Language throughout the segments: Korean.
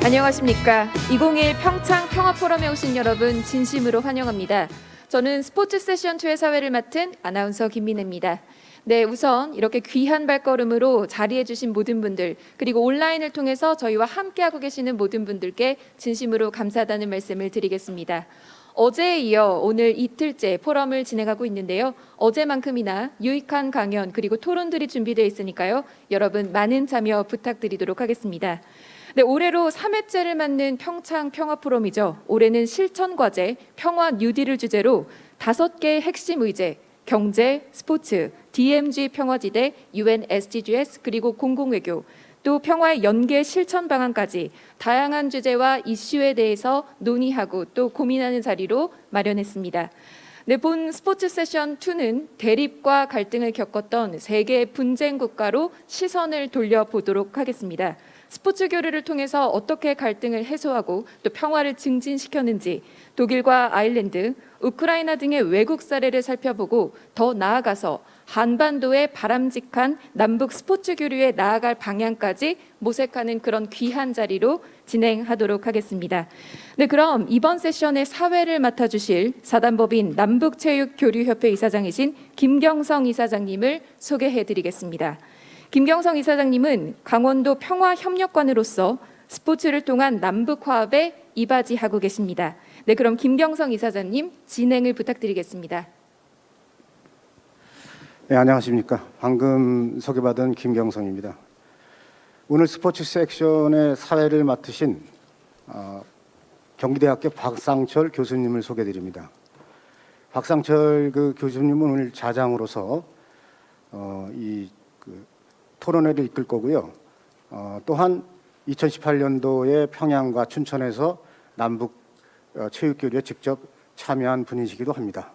안녕하십니까. 2021 평창 평화포럼에 오신 여러분 진심으로 환영합니다. 저는 스포츠 세션 2의 사회를 맡은 아나운서 김민혜입니다. 네, 우선 이렇게 귀한 발걸음으로 자리해 주신 모든 분들, 그리고 온라인을 통해서 저희와 함께하고 계시는 모든 분들께 진심으로 감사하다는 말씀을 드리겠습니다. 어제에 이어 오늘 이틀째 포럼을 진행하고 있는데요. 어제만큼이나 유익한 강연 그리고 토론들이 준비되어 있으니까요. 여러분 많은 참여 부탁드리도록 하겠습니다. 네, 올해로 3회째를 맞는 평창 평화포럼이죠. 올해는 실천과제, 평화 뉴딜을 주제로 5개의 핵심 의제, 경제, 스포츠, DMZ 평화지대, UN SDGs, 그리고 공공외교, 또 평화의 연계 실천 방안까지 다양한 주제와 이슈에 대해서 논의하고 또 고민하는 자리로 마련했습니다. 네, 본 스포츠 세션 2는 대립과 갈등을 겪었던 세계의 분쟁 국가로 시선을 돌려보도록 하겠습니다. 스포츠 교류를 통해서 어떻게 갈등을 해소하고 또 평화를 증진시켰는지, 독일과 아일랜드, 우크라이나 등의 외국 사례를 살펴보고 더 나아가서 한반도의 바람직한 남북 스포츠 교류에 나아갈 방향까지 모색하는 그런 귀한 자리로 진행하도록 하겠습니다. 네, 그럼 이번 세션의 사회를 맡아주실 사단법인 남북체육교류협회 이사장이신 김경성 이사장님을 소개해드리겠습니다. 김경성 이사장님은 강원도 평화협력관으로서 스포츠를 통한 남북 화합에 이바지하고 계십니다. 네, 그럼 김경성 이사장님 진행을 부탁드리겠습니다. 네, 안녕하십니까. 방금 소개받은 김경성입니다. 오늘 스포츠 섹션의 사회를 맡으신 경기대학교 박상철 교수님을 소개드립니다. 박상철 교수님은 오늘 자장으로서 토론회를 이끌 거고요. 또한 2018년도에 평양과 춘천에서 남북 체육교류에 직접 참여한 분이시기도 합니다.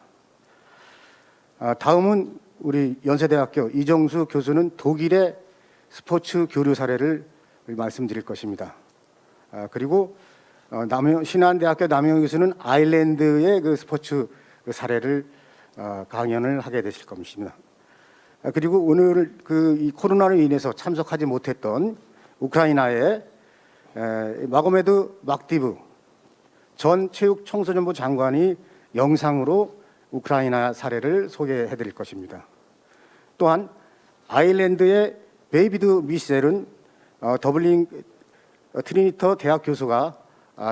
다음은 우리 연세대학교 이정수 교수는 독일의 스포츠 교류 사례를 말씀드릴 것입니다. 그리고 신한대학교 남영희 교수는 아일랜드의 스포츠 사례를 강연을 하게 되실 것입니다. 그리고 오늘 이 코로나로 인해서 참석하지 못했던 우크라이나의 마고메드 막디브 전 체육청소년부 장관이 영상으로 우크라이나 사례를 소개해 드릴 것입니다. 또한 아일랜드의 베이비드 미셸은 더블린 트리니터 대학 교수가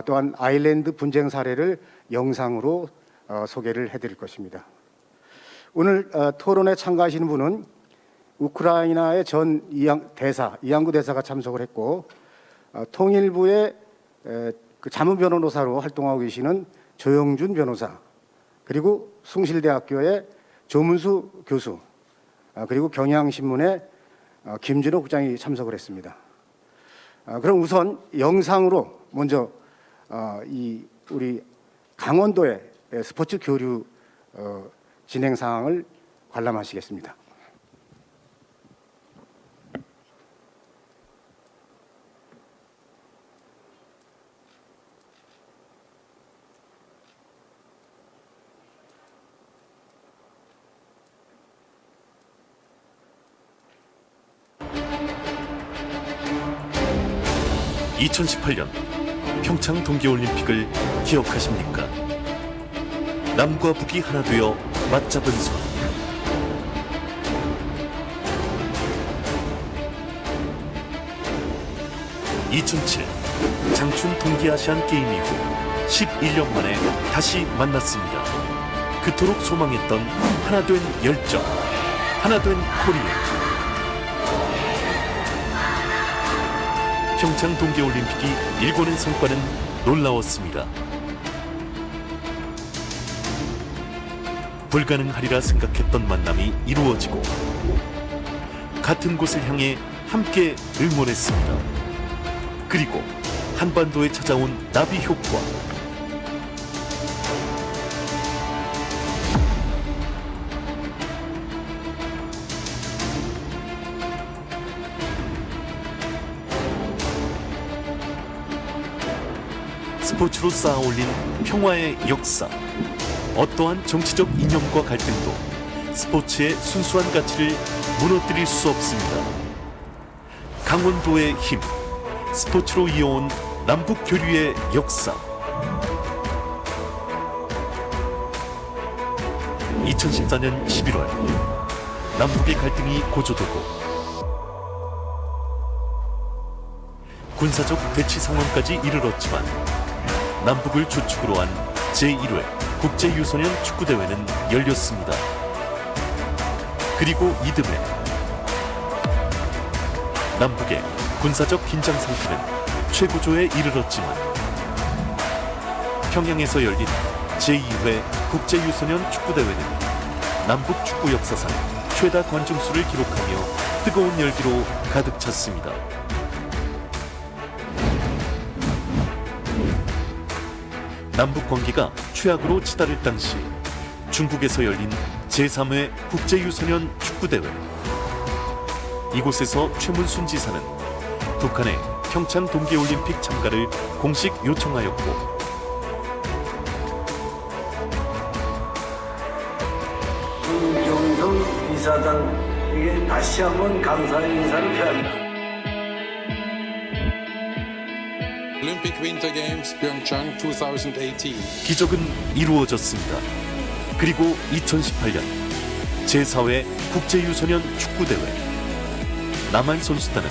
또한 아일랜드 분쟁 사례를 영상으로 소개를 해 드릴 것입니다. 오늘 토론에 참가하시는 분은 우크라이나의 전 이양구 대사가 참석을 했고 통일부의 자문 변호사로 활동하고 계시는 조영준 변호사, 그리고 숭실대학교의 조문수 교수, 그리고 경향신문의 김진호 국장이 참석을 했습니다. 그럼 우선 영상으로 먼저 우리 강원도의 스포츠 교류 진행 사항을 관람하시겠습니다. (2018년) 평창 동계올림픽을 기억하십니까? 남과 북이 하나 되어 맞잡은 손. 2007 장춘 동계아시안 게임 이후 11년 만에 다시 만났습니다. 그토록 소망했던 하나된 열정, 하나된 코리아. 평창 동계올림픽이 일궈낸 성과는 놀라웠습니다. 불가능하리라 생각했던 만남이 이루어지고 같은 곳을 향해 함께 응원했습니다. 그리고 한반도에 찾아온 나비 효과. 스포츠로 쌓아올린 평화의 역사. 어떠한 정치적 이념과 갈등도 스포츠의 순수한 가치를 무너뜨릴 수 없습니다. 강원도의 힘, 스포츠로 이어온 남북 교류의 역사. 2014년 11월 남북의 갈등이 고조되고 군사적 대치 상황까지 이르렀지만 남북을 주축으로 한 제1회 국제유소년 축구대회는 열렸습니다. 그리고 이듬해 남북의 군사적 긴장 상태는 최고조에 이르렀지만 평양에서 열린 제2회 국제유소년 축구대회는 남북 축구 역사상 최다 관중수를 기록하며 뜨거운 열기로 가득 찼습니다. 남북 관계가 최악으로 치달을 당시 중국에서 열린 제3회 국제유소년 축구대회. 이곳에서 최문순 지사는 북한의 평창 동계올림픽 참가를 공식 요청하였고 김경성 이사장에게 다시 한번 감사의 인사를 표합니다. Olympic Winter Games Pyeongchang 2018. 기적은 이루어졌습니다. 그리고 2018년 제4회 국제유소년 축구대회. 남한 선수단은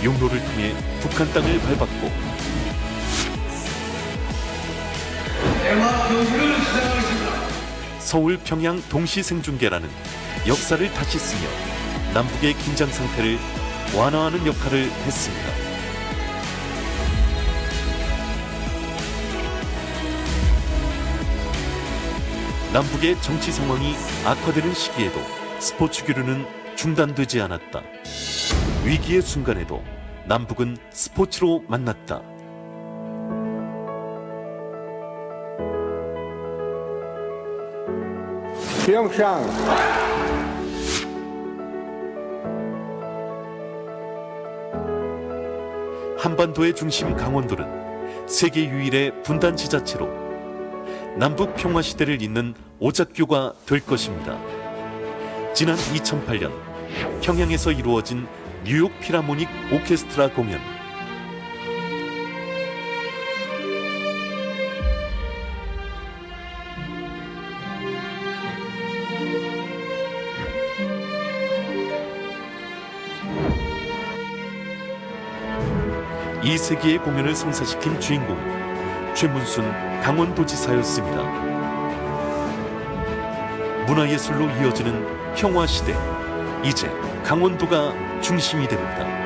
용로를 통해 북한 땅을 밟았고 서울 평양 동시 생중계라는 역사를 다시 쓰며 남북의 긴장 상태를 완화하는 역할을 했습니다. 남북의 정치 상황이 악화되는 시기에도 스포츠 교류는 중단되지 않았다. 위기의 순간에도 남북은 스포츠로 만났다. 평창 한반도의 중심 강원도는 세계 유일의 분단 지자체로 남북 평화 시대를 잇는 오작교가 될 것입니다. 지난 2008년 평양에서 이루어진 뉴욕 필하모닉 오케스트라 공연. 이 세기의 공연을 성사시킨 주인공은 최문순 강원도지사였습니다. 문화예술로 이어지는 평화시대, 이제 강원도가 중심이 됩니다.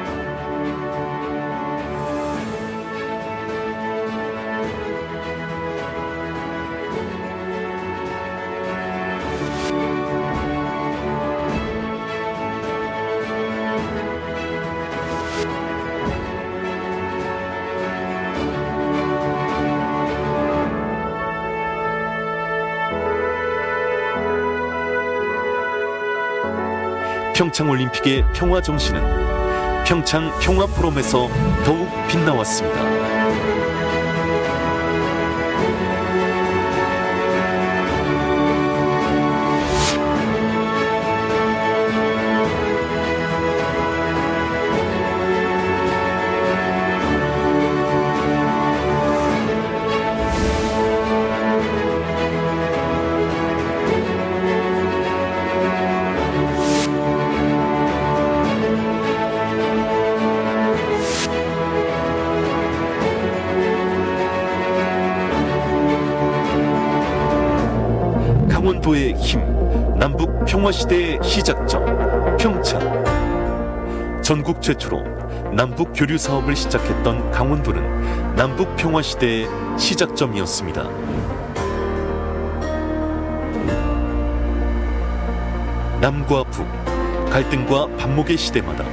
평창올림픽의 평화 정신은 평창 평화포럼에서 더욱 빛나왔습니다. 강원도의 힘, 남북 평화시대의 시작점, 평창. 전국 최초로 남북 교류 사업을 시작했던 강원도는 남북 평화시대의 시작점이었습니다. 남과 북, 갈등과 반목의 시대마다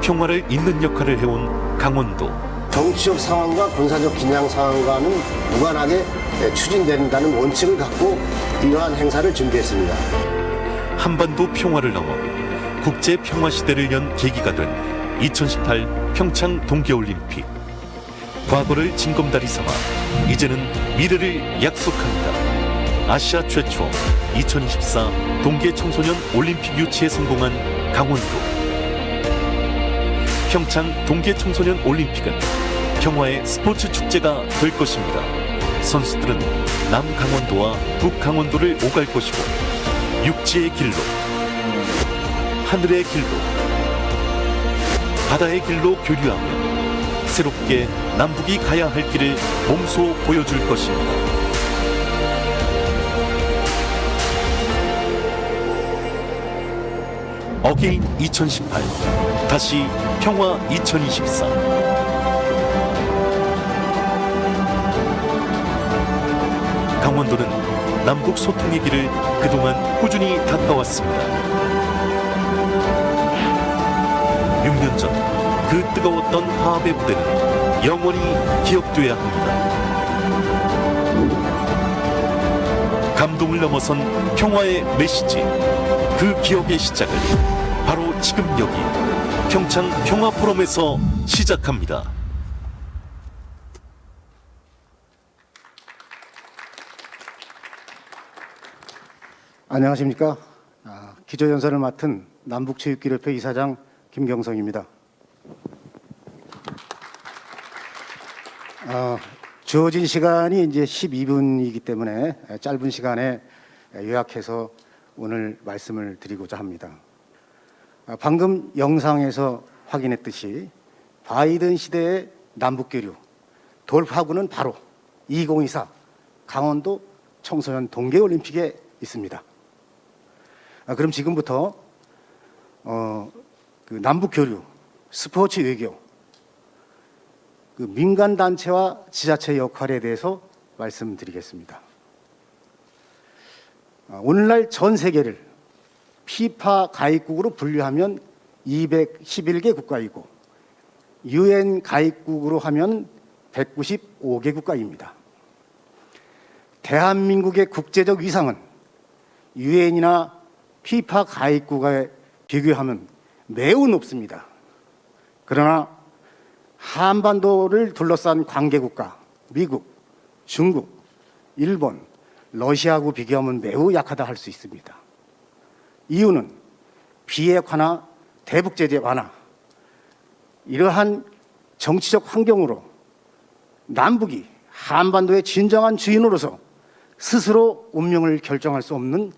평화를 잇는 역할을 해온 강원도. 정치적 상황과 군사적 긴장 상황과는 무관하게 추진된다는 원칙을 갖고 이러한 행사를 준비했습니다. 한반도 평화를 넘어 국제 평화 시대를 연 계기가 된 2018 평창 동계올림픽. 과거를 징검다리 삼아 이제는 미래를 약속합니다. 아시아 최초 2024 동계 청소년 올림픽 유치에 성공한 강원도. 평창 동계 청소년 올림픽은 평화의 스포츠 축제가 될 것입니다. 선수들은 남강원도와 북강원도를 오갈 것이고 육지의 길로, 하늘의 길로, 바다의 길로 교류하며 새롭게 남북이 가야 할 길을 몸소 보여줄 것입니다. 어게인 2018, 다시 평화 2024. 강원도는 남북 소통의 길을 그동안 꾸준히 닦아왔습니다. 6년 전 그 뜨거웠던 화합의 무대는 영원히 기억돼야 합니다. 감동을 넘어선 평화의 메시지, 그 기억의 시작을 바로 지금 여기 평창 평화포럼에서 시작합니다. 안녕하십니까. 기조연설을 맡은 남북체육기협회 이사장 김경성입니다. 주어진 시간이 이제 12분이기 때문에 짧은 시간에 요약해서 오늘 말씀을 드리고자 합니다. 방금 영상에서 확인했듯이 바이든 시대의 남북교류 돌파구는 바로 2024 강원도 청소년 동계올림픽에 있습니다. 그럼 지금부터 그 남북교류, 스포츠 외교, 그 민간단체와 지자체 역할에 대해서 말씀드리겠습니다. 오늘날 전 세계를 피파 가입국으로 분류하면 211개 국가이고 UN 가입국으로 하면 195개 국가입니다. 대한민국의 국제적 위상은 UN이나 피파 가입국에 비교하면 매우 높습니다. 그러나 한반도를 둘러싼 관계국가 미국, 중국, 일본, 러시아하고 비교하면 매우 약하다 할 수 있습니다. 이유는 비핵화나 대북제재 완화, 이러한 정치적 환경으로 남북이 한반도의 진정한 주인으로서 스스로 운명을 결정할 수 없는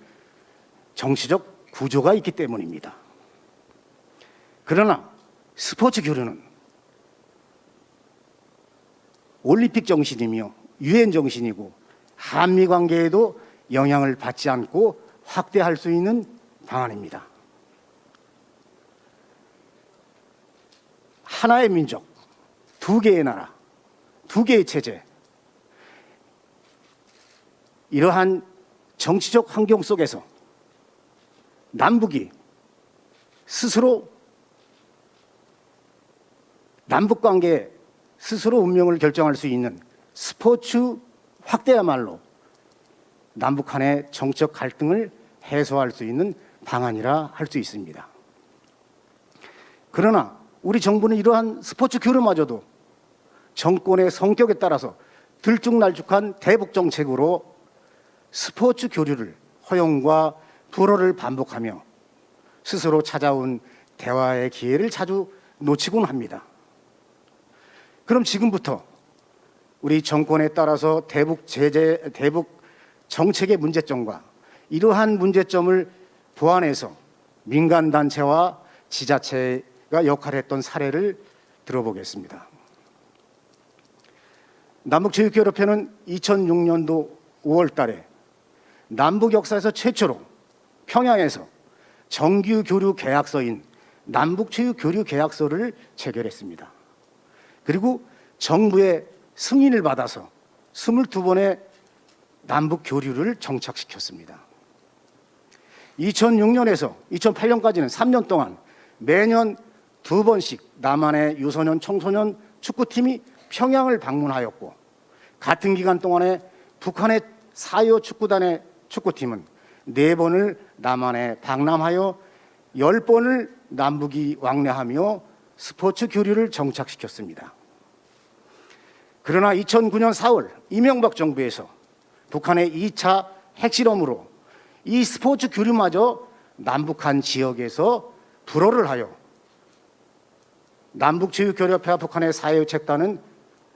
정치적 구조가 있기 때문입니다. 그러나 스포츠 교류는 올림픽 정신이며 유엔 정신이고 한미 관계에도 영향을 받지 않고 확대할 수 있는 방안입니다. 하나의 민족, 두 개의 나라, 두 개의 체제, 이러한 정치적 환경 속에서 남북이 스스로 남북관계에 스스로 운명을 결정할 수 있는 스포츠 확대야말로 남북 간의 정치적 갈등을 해소할 수 있는 방안이라 할 수 있습니다. 그러나 우리 정부는 이러한 스포츠 교류마저도 정권의 성격에 따라서 들쭉날쭉한 대북 정책으로 스포츠 교류를 허용과 불허를 반복하며 스스로 찾아온 대화의 기회를 자주 놓치곤 합니다. 그럼 지금부터 우리 정권에 따라서 대북 정책의 문제점과 이러한 문제점을 보완해서 민간단체와 지자체가 역할을 했던 사례를 들어보겠습니다. 남북체육협회는 2006년도 5월 달에 남북 역사에서 최초로 평양에서 정규 교류 계약서인 남북체육교류 계약서를 체결했습니다. 그리고 정부의 승인을 받아서 22번의 남북 교류를 정착시켰습니다. 2006년에서 2008년까지는 3년 동안 매년 2번씩 남한의 유소년, 청소년 축구팀이 평양을 방문하였고, 같은 기간 동안에 북한의 사요 축구단의 축구팀은 4번을 남한에 방남하여 10번을 남북이 왕래하며 스포츠 교류를 정착시켰습니다. 그러나 2009년 4월 이명박 정부에서 북한의 2차 핵실험으로 이 스포츠 교류마저 남북한 지역에서 불허를 하여 남북체육교류협회와 북한의 사회유책단은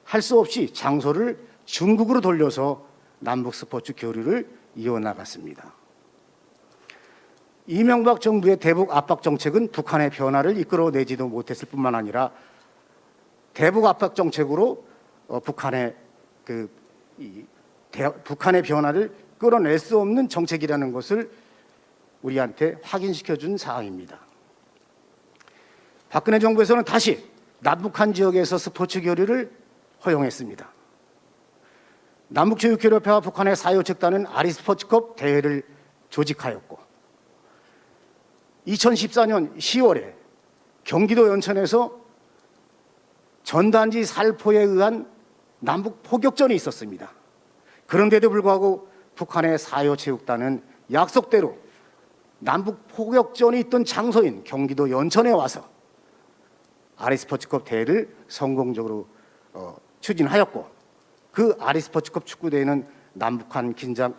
할 수 없이 장소를 중국으로 돌려서 남북 스포츠 교류를 이어나갔습니다. 이명박 정부의 대북 압박 정책은 북한의 변화를 이끌어내지도 못했을 뿐만 아니라 대북 압박 정책으로 북한의 변화를 끌어낼 수 없는 정책이라는 것을 우리한테 확인시켜준 사항입니다. 박근혜 정부에서는 다시 남북한 지역에서 스포츠 교류를 허용했습니다. 남북체육교류협회와 북한의 사회우측단은 아리스포츠컵 대회를 조직하였고 2014년 10월에 경기도 연천에서 전단지 살포에 의한 남북 포격전이 있었습니다. 그런데도 불구하고 북한의 사회체육단은 약속대로 남북 포격전이 있던 장소인 경기도 연천에 와서 아리스포츠컵 대회를 성공적으로 추진하였고, 그 아리스포츠컵 축구대회는 남북한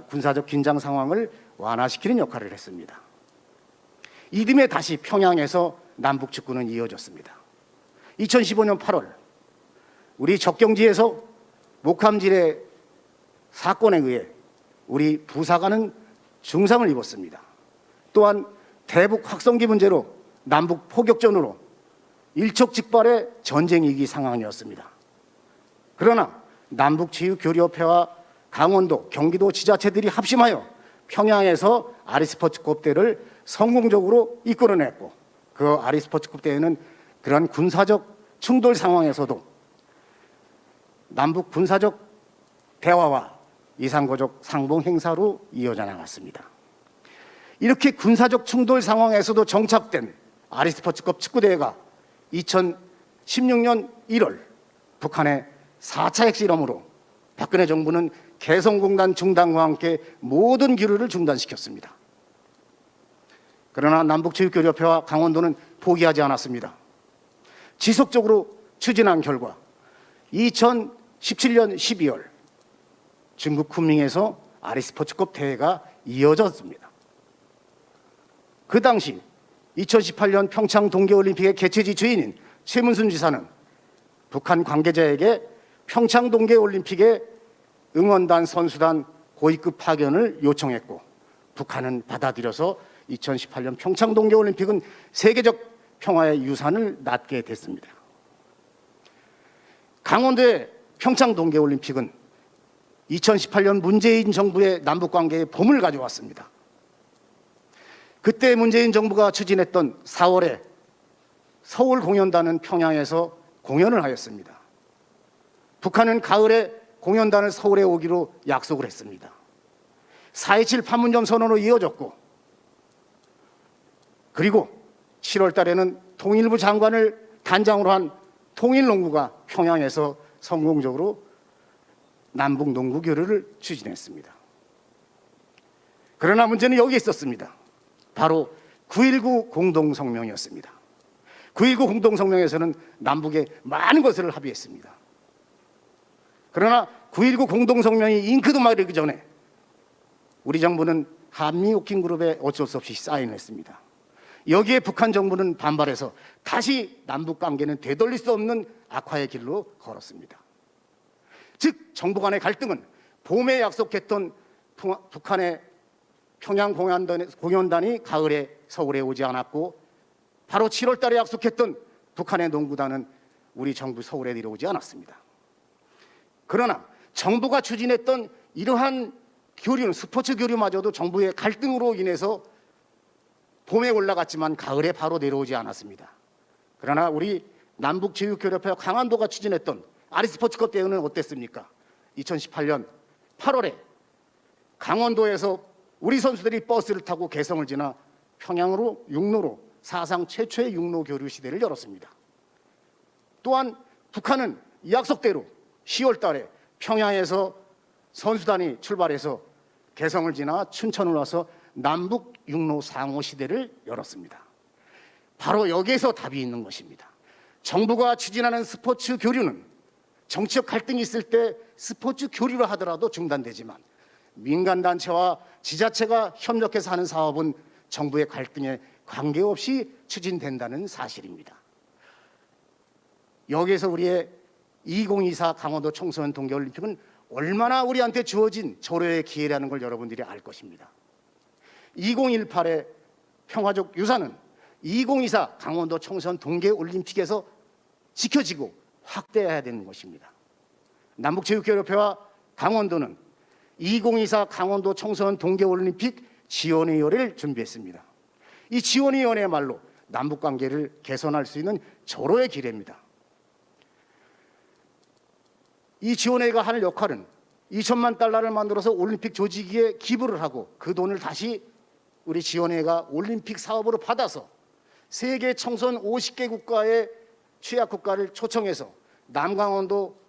군사적 긴장 상황을 완화시키는 역할을 했습니다. 이듬해 다시 평양에서 남북 축구는 이어졌습니다. 2015년 8월 우리 적경지에서 목함질의 사건에 의해 우리 부사관은 중상을 입었습니다. 또한 대북 확성기 문제로 남북 포격전으로 일촉즉발의 전쟁 위기 상황이었습니다. 그러나 남북체육교류협회와 강원도, 경기도 지자체들이 합심하여 평양에서 아리스포츠컵 대회를 성공적으로 이끌어냈고, 그 아리스포츠컵 대회는 그러한 군사적 충돌 상황에서도 남북 군사적 대화와 이상고적 상봉 행사로 이어져 나갔습니다. 이렇게 군사적 충돌 상황에서도 정착된 아리스포츠컵 축구대회가 2016년 1월 북한의 4차 핵실험으로 박근혜 정부는 개성공단 중단과 함께 모든 교류를 중단시켰습니다. 그러나 남북체육교류협회와 강원도는 포기하지 않았습니다. 지속적으로 추진한 결과 2017년 12월 중국 쿤밍에서 아리스포츠컵 대회가 이어졌습니다. 그 당시 2018년 평창 동계올림픽의 개최지 주인인 최문순 지사는 북한 관계자에게 평창 동계올림픽에 응원단, 선수단, 고위급 파견을 요청했고, 북한은 받아들여서 2018년 평창 동계올림픽은 세계적 평화의 유산을 낳게 됐습니다. 강원도의 평창 동계올림픽은 2018년 문재인 정부의 남북관계에 봄을 가져왔습니다. 그때 문재인 정부가 추진했던 4월에 서울 공연단은 평양에서 공연을 하였습니다. 북한은 가을에 공연단을 서울에 오기로 약속을 했습니다. 4.27 판문점 선언으로 이어졌고, 그리고 7월 달에는 통일부 장관을 단장으로 한 통일농구가 평양에서 성공적으로 남북 농구 교류를 추진했습니다. 그러나 문제는 여기 있었습니다. 바로 9.19 공동성명이었습니다. 9.19 공동성명에서는 남북의 많은 것을 합의했습니다. 그러나 9.19 공동성명이 잉크도 마르기 전에 우리 정부는 한미옥킹그룹에 어쩔 수 없이 사인을 했습니다. 여기에 북한 정부는 반발해서 다시 남북관계는 되돌릴 수 없는 악화의 길로 걸었습니다. 즉, 정부 간의 갈등은 봄에 약속했던 북한의 평양 공연단이 가을에 서울에 오지 않았고, 바로 7월 달에 약속했던 북한의 농구단은 우리 정부 서울에 내려오지 않았습니다. 그러나 정부가 추진했던 이러한 교류는, 스포츠 교류마저도 정부의 갈등으로 인해서 봄에 올라갔지만 가을에 바로 내려오지 않았습니다. 그러나 우리 남북체육교류협회와 강원도가 추진했던 아리스포츠컵 대회는 어땠습니까? 2018년 8월에 강원도에서 우리 선수들이 버스를 타고 개성을 지나 평양으로 육로로 사상 최초의 육로 교류 시대를 열었습니다. 또한 북한은 이 약속대로 10월 달에 평양에서 선수단이 출발해서 개성을 지나 춘천을 와서 남북 육로 상호 시대를 열었습니다. 바로 여기에서 답이 있는 것입니다. 정부가 추진하는 스포츠 교류는 정치적 갈등이 있을 때 스포츠 교류를 하더라도 중단되지만, 민간단체와 지자체가 협력해서 하는 사업은 정부의 갈등에 관계없이 추진된다는 사실입니다. 여기에서 우리의 2024 강원도 청소년 동계올림픽은 얼마나 우리한테 주어진 절호의 기회라는 걸 여러분들이 알 것입니다. 2018의 평화적 유산은 2024 강원도 청소년 동계올림픽에서 지켜지고 확대해야 되는 것입니다. 남북체육협회와 강원도는 2024 강원도 청소년 동계올림픽 지원위원회를 준비했습니다. 이 지원위원회야말로 남북관계를 개선할 수 있는 절호의 기회입니다. 이 지원회가 할 역할은 2천만 달러를 만들어서 올림픽 조직위에 기부를 하고 그 돈을 다시 우리 지원회가 올림픽 사업으로 받아서 세계 청소년 50개 국가의 취약국가를 초청해서 남강원도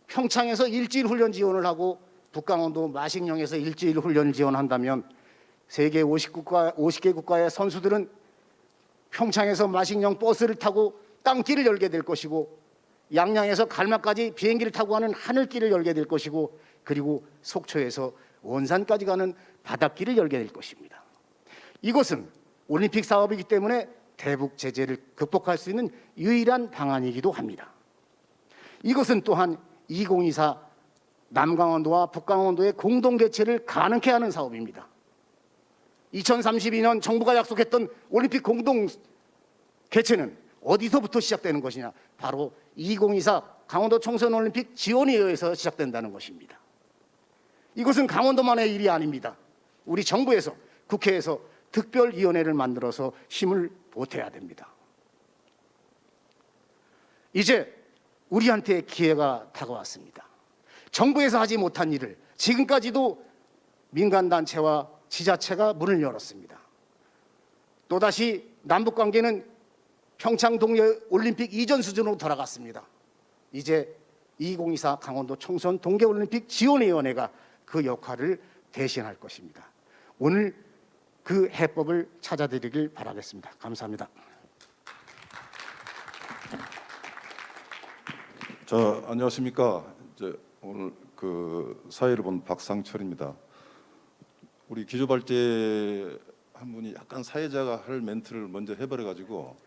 평창에서 일주일 훈련 지원을 하고 북강원도 마식령에서 일주일 훈련 지원한다면 세계 50개 국가의 선수들은 평창에서 마식령 버스를 타고 땅길을 열게 될 것이고 양양에서 갈마까지 비행기를 타고 가는 하늘길을 열게 될 것이고 그리고 속초에서 원산까지 가는 바닷길을 열게 될 것입니다. 이것은 올림픽 사업이기 때문에 대북 제재를 극복할 수 있는 유일한 방안이기도 합니다. 이것은 또한 2024 남강원도와 북강원도의 공동 개최를 가능케 하는 사업입니다. 2032년 정부가 약속했던 올림픽 공동 개최는 어디서부터 시작되는 것이냐? 바로 2024 강원도 청소년 올림픽 지원위원회에서 시작된다는 것입니다. 이것은 강원도만의 일이 아닙니다. 우리 정부에서 국회에서 특별위원회를 만들어서 힘을 보태야 됩니다. 이제 우리한테 기회가 다가왔습니다. 정부에서 하지 못한 일을 지금까지도 민간단체와 지자체가 문을 열었습니다. 또다시 남북관계는 평창 동계올림픽 이전 수준으로 돌아갔습니다. 이제 2024 강원도 청소년 동계올림픽 지원위원회가 그 역할을 대신할 것입니다. 오늘 그 해법을 찾아드리길 바라겠습니다. 감사합니다. 자, 안녕하십니까. 오늘 그 사회를 본 박상철입니다. 우리 기조발제 한 분이 약간 사회자가 할 멘트를 먼저 해버려가지고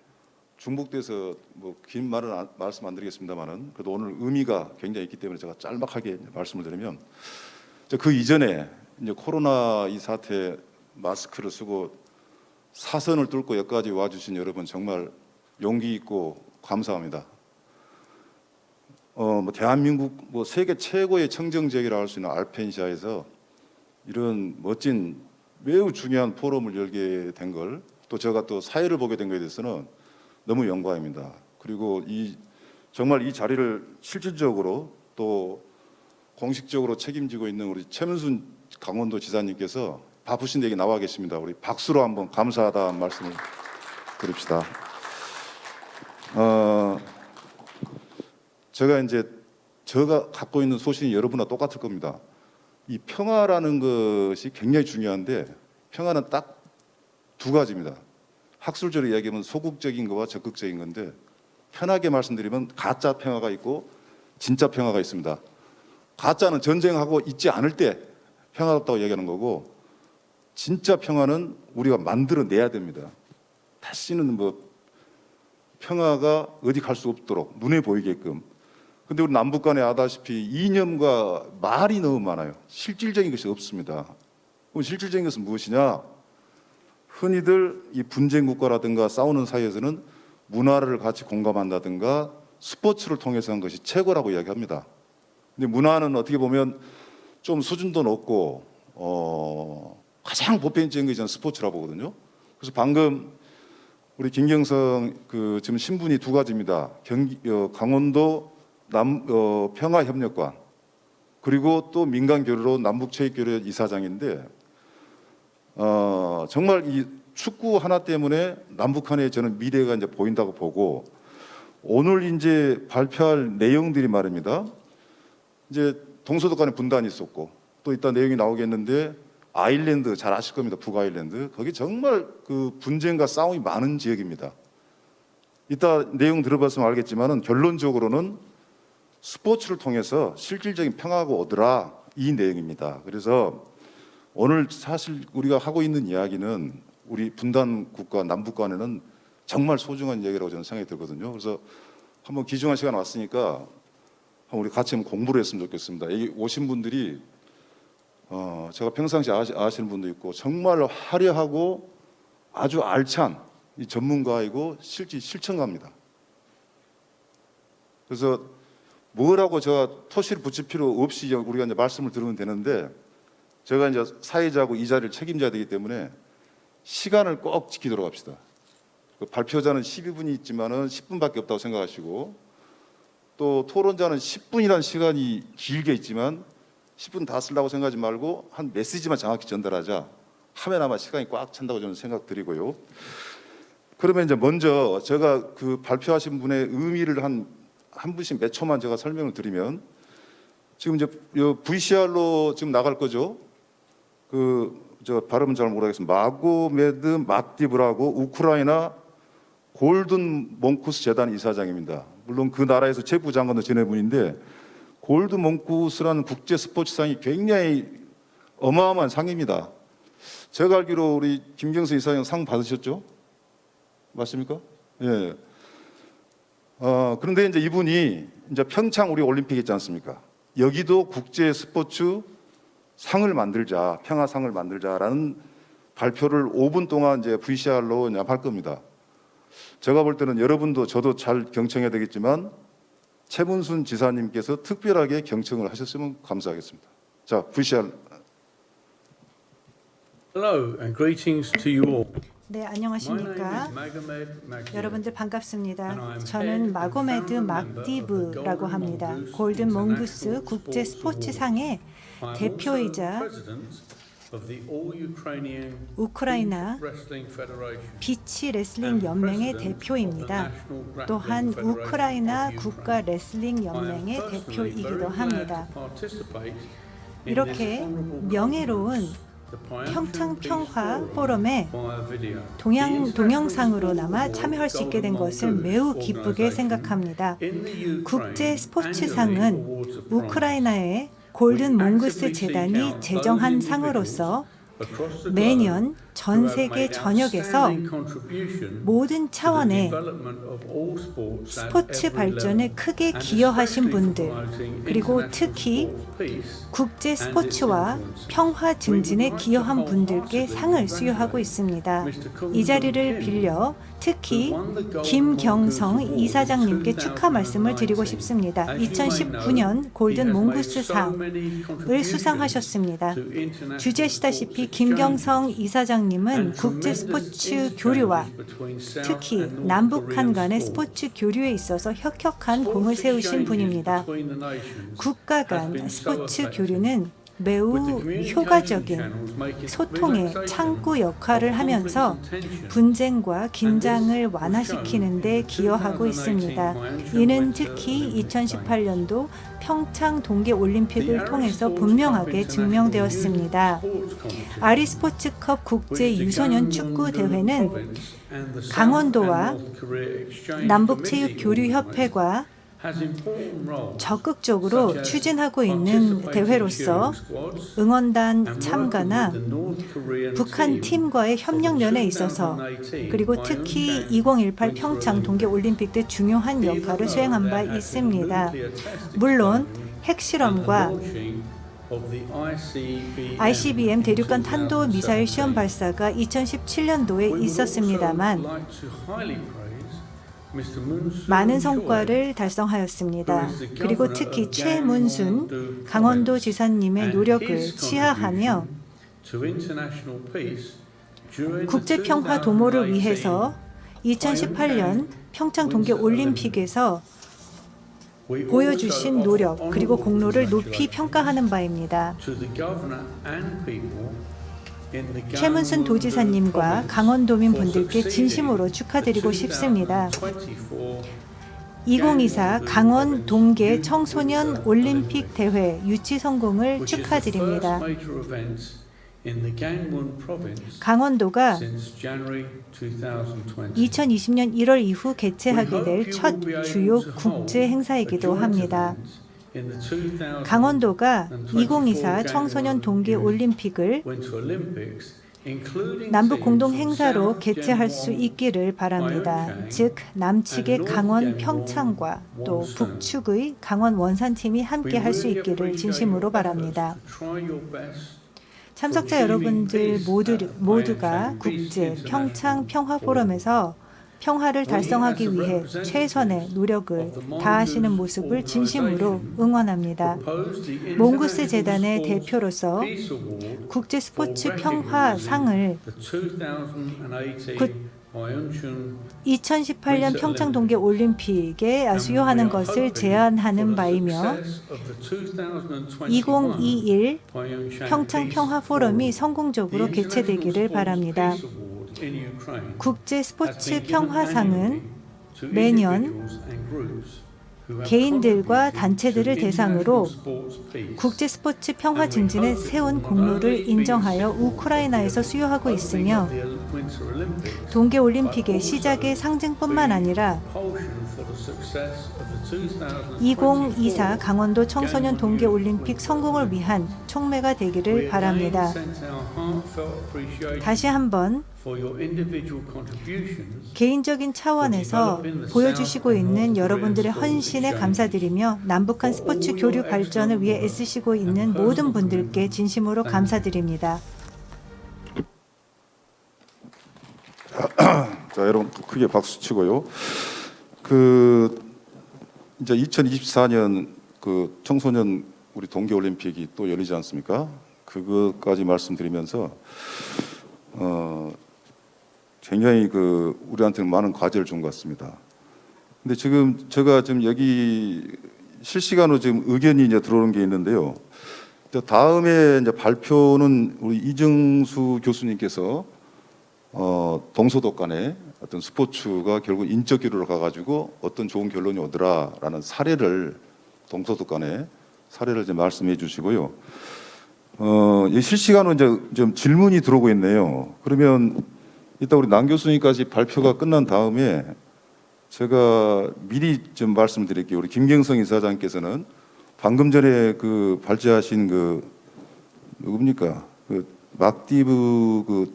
중복돼서 뭐 긴 말은 말씀 안 드리겠습니다만은 그래도 오늘 의미가 굉장히 있기 때문에 제가 짤막하게 말씀을 드리면 그 이전에 이제 코로나 이 사태 마스크를 쓰고 사선을 뚫고 여기까지 와주신 여러분 정말 용기 있고 감사합니다. 뭐 대한민국 뭐 세계 최고의 청정 지역이라 할 수 있는 알펜시아에서 이런 멋진 매우 중요한 포럼을 열게 된 걸 또 제가 또 사회를 보게 된 것에 대해서는 너무 영광입니다. 그리고 정말 이 자리를 실질적으로 또 공식적으로 책임지고 있는 우리 최문순 강원도 지사님께서 바쁘신데 여기 나와 계십니다. 우리 박수로 한번 감사하다는 말씀을 드립시다. 제가 갖고 있는 소신이 여러분과 똑같을 겁니다. 이 평화라는 것이 굉장히 중요한데 평화는 딱 두 가지입니다. 학술적으로 이야기하면 소극적인 거와 적극적인 건데 편하게 말씀드리면 가짜 평화가 있고 진짜 평화가 있습니다. 가짜는 전쟁하고 있지 않을 때 평화롭다고 얘기하는 거고 진짜 평화는 우리가 만들어내야 됩니다. 다시는 뭐 평화가 어디 갈 수 없도록 눈에 보이게끔. 근데 우리 남북 간에 아다시피 이념과 말이 너무 많아요. 실질적인 것이 없습니다. 그럼 실질적인 것은 무엇이냐? 흔히들 이 분쟁 국가라든가 싸우는 사이에서는 문화를 같이 공감한다든가 스포츠를 통해서 한 것이 최고라고 이야기합니다. 근데 문화는 어떻게 보면 좀 수준도 높고 가장 보편적인 것이 저는 스포츠라고 보거든요. 그래서 방금 우리 김경성 지금 신분이 두 가지입니다. 강원도 평화협력관 그리고 또 민간교류로 남북체육교류 이사장인데 정말 이 축구 하나 때문에 남북한의 저는 미래가 이제 보인다고 보고 오늘 이제 발표할 내용들이 말입니다. 이제 동서독 간에 분단이 있었고 또 이따 내용이 나오겠는데 아일랜드 잘 아실 겁니다. 북아일랜드 거기 정말 그 분쟁과 싸움이 많은 지역입니다. 이따 내용 들어봤으면 알겠지만은 결론적으로는 스포츠를 통해서 실질적인 평화가 오더라 이 내용입니다. 그래서 오늘 사실 우리가 하고 있는 이야기는 우리 분단 국가 남북 간에는 정말 소중한 이야기라고 저는 생각이 들거든요. 그래서 한번 귀중한 시간 왔으니까 우리 같이 한번 공부를 했으면 좋겠습니다. 여기 오신 분들이 제가 평상시 아시는 분도 있고 정말 화려하고 아주 알찬 이 전문가이고 실천가입니다. 그래서 뭐라고 제가 토시를 붙일 필요 없이 우리가 이제 말씀을 들으면 되는데 제가 이제 사회자고 이 자리를 책임져야 되기 때문에 시간을 꼭 지키도록 합시다. 그 발표자는 12분이 있지만은 10분밖에 없다고 생각하시고 또 토론자는 10분이라는 시간이 길게 있지만 10분 다 쓰려고 생각하지 말고 한 메시지만 정확히 전달하자 하면 아마 시간이 꽉 찬다고 저는 생각드리고요. 그러면 이제 먼저 제가 그 발표하신 분의 의미를 한 분씩 몇 초만 제가 설명을 드리면 지금 이제 VCR로 지금 나갈 거죠. 저 발음은 잘 모르겠습니다. 마고메드 막디브라고 우크라이나 골든 몽쿠스 재단 이사장입니다. 물론 그 나라에서 체프 장관도 지낸 분인데 골든 몽쿠스라는 국제 스포츠상이 굉장히 어마어마한 상입니다. 제가 알기로 우리 김경수 이사장 상 받으셨죠? 맞습니까? 예. 그런데 이제 이분이 이제 평창 우리 올림픽 있지 않습니까? 여기도 국제 스포츠 상을 만들자, 평화상을 만들자라는 발표를 5분 동안 이제 VCR로 할 겁니다. 제가 볼 때는 여러분도 저도 잘 경청해야 되겠지만 최문순 지사님께서 특별하게 경청을 하셨으면 감사하겠습니다. 자, VCR. Hello and greetings to you all. 네, My 안녕하십니까? name is Magomed Magdiyev. 여러분들 반갑습니다. And I am 저는 head 마고메드 and founder 막디브라고 of the 합니다. Golden 골든 몽구스 International 국제 Sports 스포츠상의 I am 대표이자 also president of the All-Ukrainian 우크라이나 Wrestling Federation. 비치 레슬링 연맹의 대표입니다. 또한 우크라이나 국가 레슬링 연맹의 대표이기도 합니다. 이렇게 명예로운 평창 평화 포럼에 동영상으로나마 참여할 수 있게 된 것을 매우 기쁘게 생각합니다. 국제 스포츠상은 우크라이나의 골든 몽구스 재단이 제정한 상으로서 매년 전 세계 전역에서 모든 차원의 스포츠 발전에 크게 기여하신 분들, 그리고 특히 국제 스포츠와 평화 증진에 기여한 분들께 상을 수여하고 있습니다. 이 자리를 빌려 특히 김경성 이사장님께 축하 말씀을 드리고 싶습니다. 2019년 골든 몽구스 상을 수상하셨습니다. 주제시다시피 김경성 이사장님은 국제 스포츠 교류와 특히 남북한 간의 스포츠 교류에 있어서 혁혁한 공을 세우신 분입니다. 국가 간 스포츠 교류는 매우 효과적인 소통의 창구 역할을 하면서 분쟁과 긴장을 완화시키는 데 기여하고 있습니다. 이는 특히 2018년도 평창 동계올림픽을 통해서 분명하게 증명되었습니다. 아리스포츠컵 국제 유소년 축구 대회는 강원도와 남북체육교류협회가 적극적으로 추진하고 있는 대회로서 응원단 참가나 북한 팀과의 협력면에 있어서 그리고 특히 2018 평창 동계올림픽 때 중요한 역할을 수행한 바 있습니다. 물론 핵실험과 ICBM 대륙간 탄도미사일 시험 발사가 2017년도에 있었습니다만 많은 성과를 달성하였습니다. 그리고 특히 최문순 강원도 지사님의 노력을 치하하며 국제평화 도모를 위해서 2018년 평창 동계올림픽에서 보여주신 노력 그리고 공로를 높이 평가하는 바입니다. 최문순 도지사님과 강원도민 분들께 진심으로 축하드리고 싶습니다. 2024 강원 동계 청소년 올림픽 대회 유치 성공을 축하드립니다. 강원도가 2020년 1월 이후 개최하게 될 첫 주요 국제 행사이기도 합니다. 강원도가 2024 청소년 동계 올림픽을 including 남북 공동 teams from 행사로 South 개최할 수 Gen 있기를 바랍니다. Pyeongchang 즉 남측의 and 강원 North 평창과 Gen 또 Wonsan. 북측의 강원 원산팀이 We 함께 할 수 really 있기를 appreciate 진심으로 your 바랍니다. efforts to try your best 참석자 여러분들 모두가 국제 평창 평화 포럼에서 평화를 달성하기 위해 최선의 노력을 다하시는 모습을 진심으로 응원합니다. 몽구스 재단의 대표로서 국제 스포츠 평화상을 2018년 평창 동계 올림픽에 수여하는 것을 제안하는 바이며 2021 평창 평화 포럼이 성공적으로 개최되기를 바랍니다. 국제 스포츠 평화상은 매년 개인들과 단체들을 대상으로 국제 스포츠 평화 증진에 세운 공로를 인정하여 우크라이나에서 수여하고 있으며 동계올림픽의 시작의 상징뿐만 아니라 2024 강원도 청소년 동계올림픽 성공을 위한 촉매가 되기를 바랍니다. 다시 한번 개인적인 차원에서 보여주시고 있는 여러분들의 헌신에 감사드리며 남북한 스포츠 교류 발전을 위해 애쓰시고 있는 모든 분들께 진심으로 감사드립니다. 자, 여러분 크게 박수 치고요. 이제 2024년 청소년 우리 동계올림픽이 또 열리지 않습니까? 그것까지 말씀드리면서 굉장히 우리한테는 많은 과제를 준 것 같습니다. 근데 지금 제가 지금 여기 실시간으로 지금 의견이 이제 들어오는 게 있는데요. 다음에 이제 발표는 우리 이정수 교수님께서 동서독 간에 어떤 스포츠가 결국 인적 기류로 가가지고 어떤 좋은 결론이 오더라라는 사례를 동서독 간에 사례를 이제 말씀해 주시고요. 실시간으로 이제 좀 질문이 들어오고 있네요. 그러면 이따 우리 남 교수님까지 발표가 끝난 다음에 제가 미리 좀 말씀드릴게요. 우리 김경성 이사장께서는 방금 전에 발제하신 누굽니까? 막디브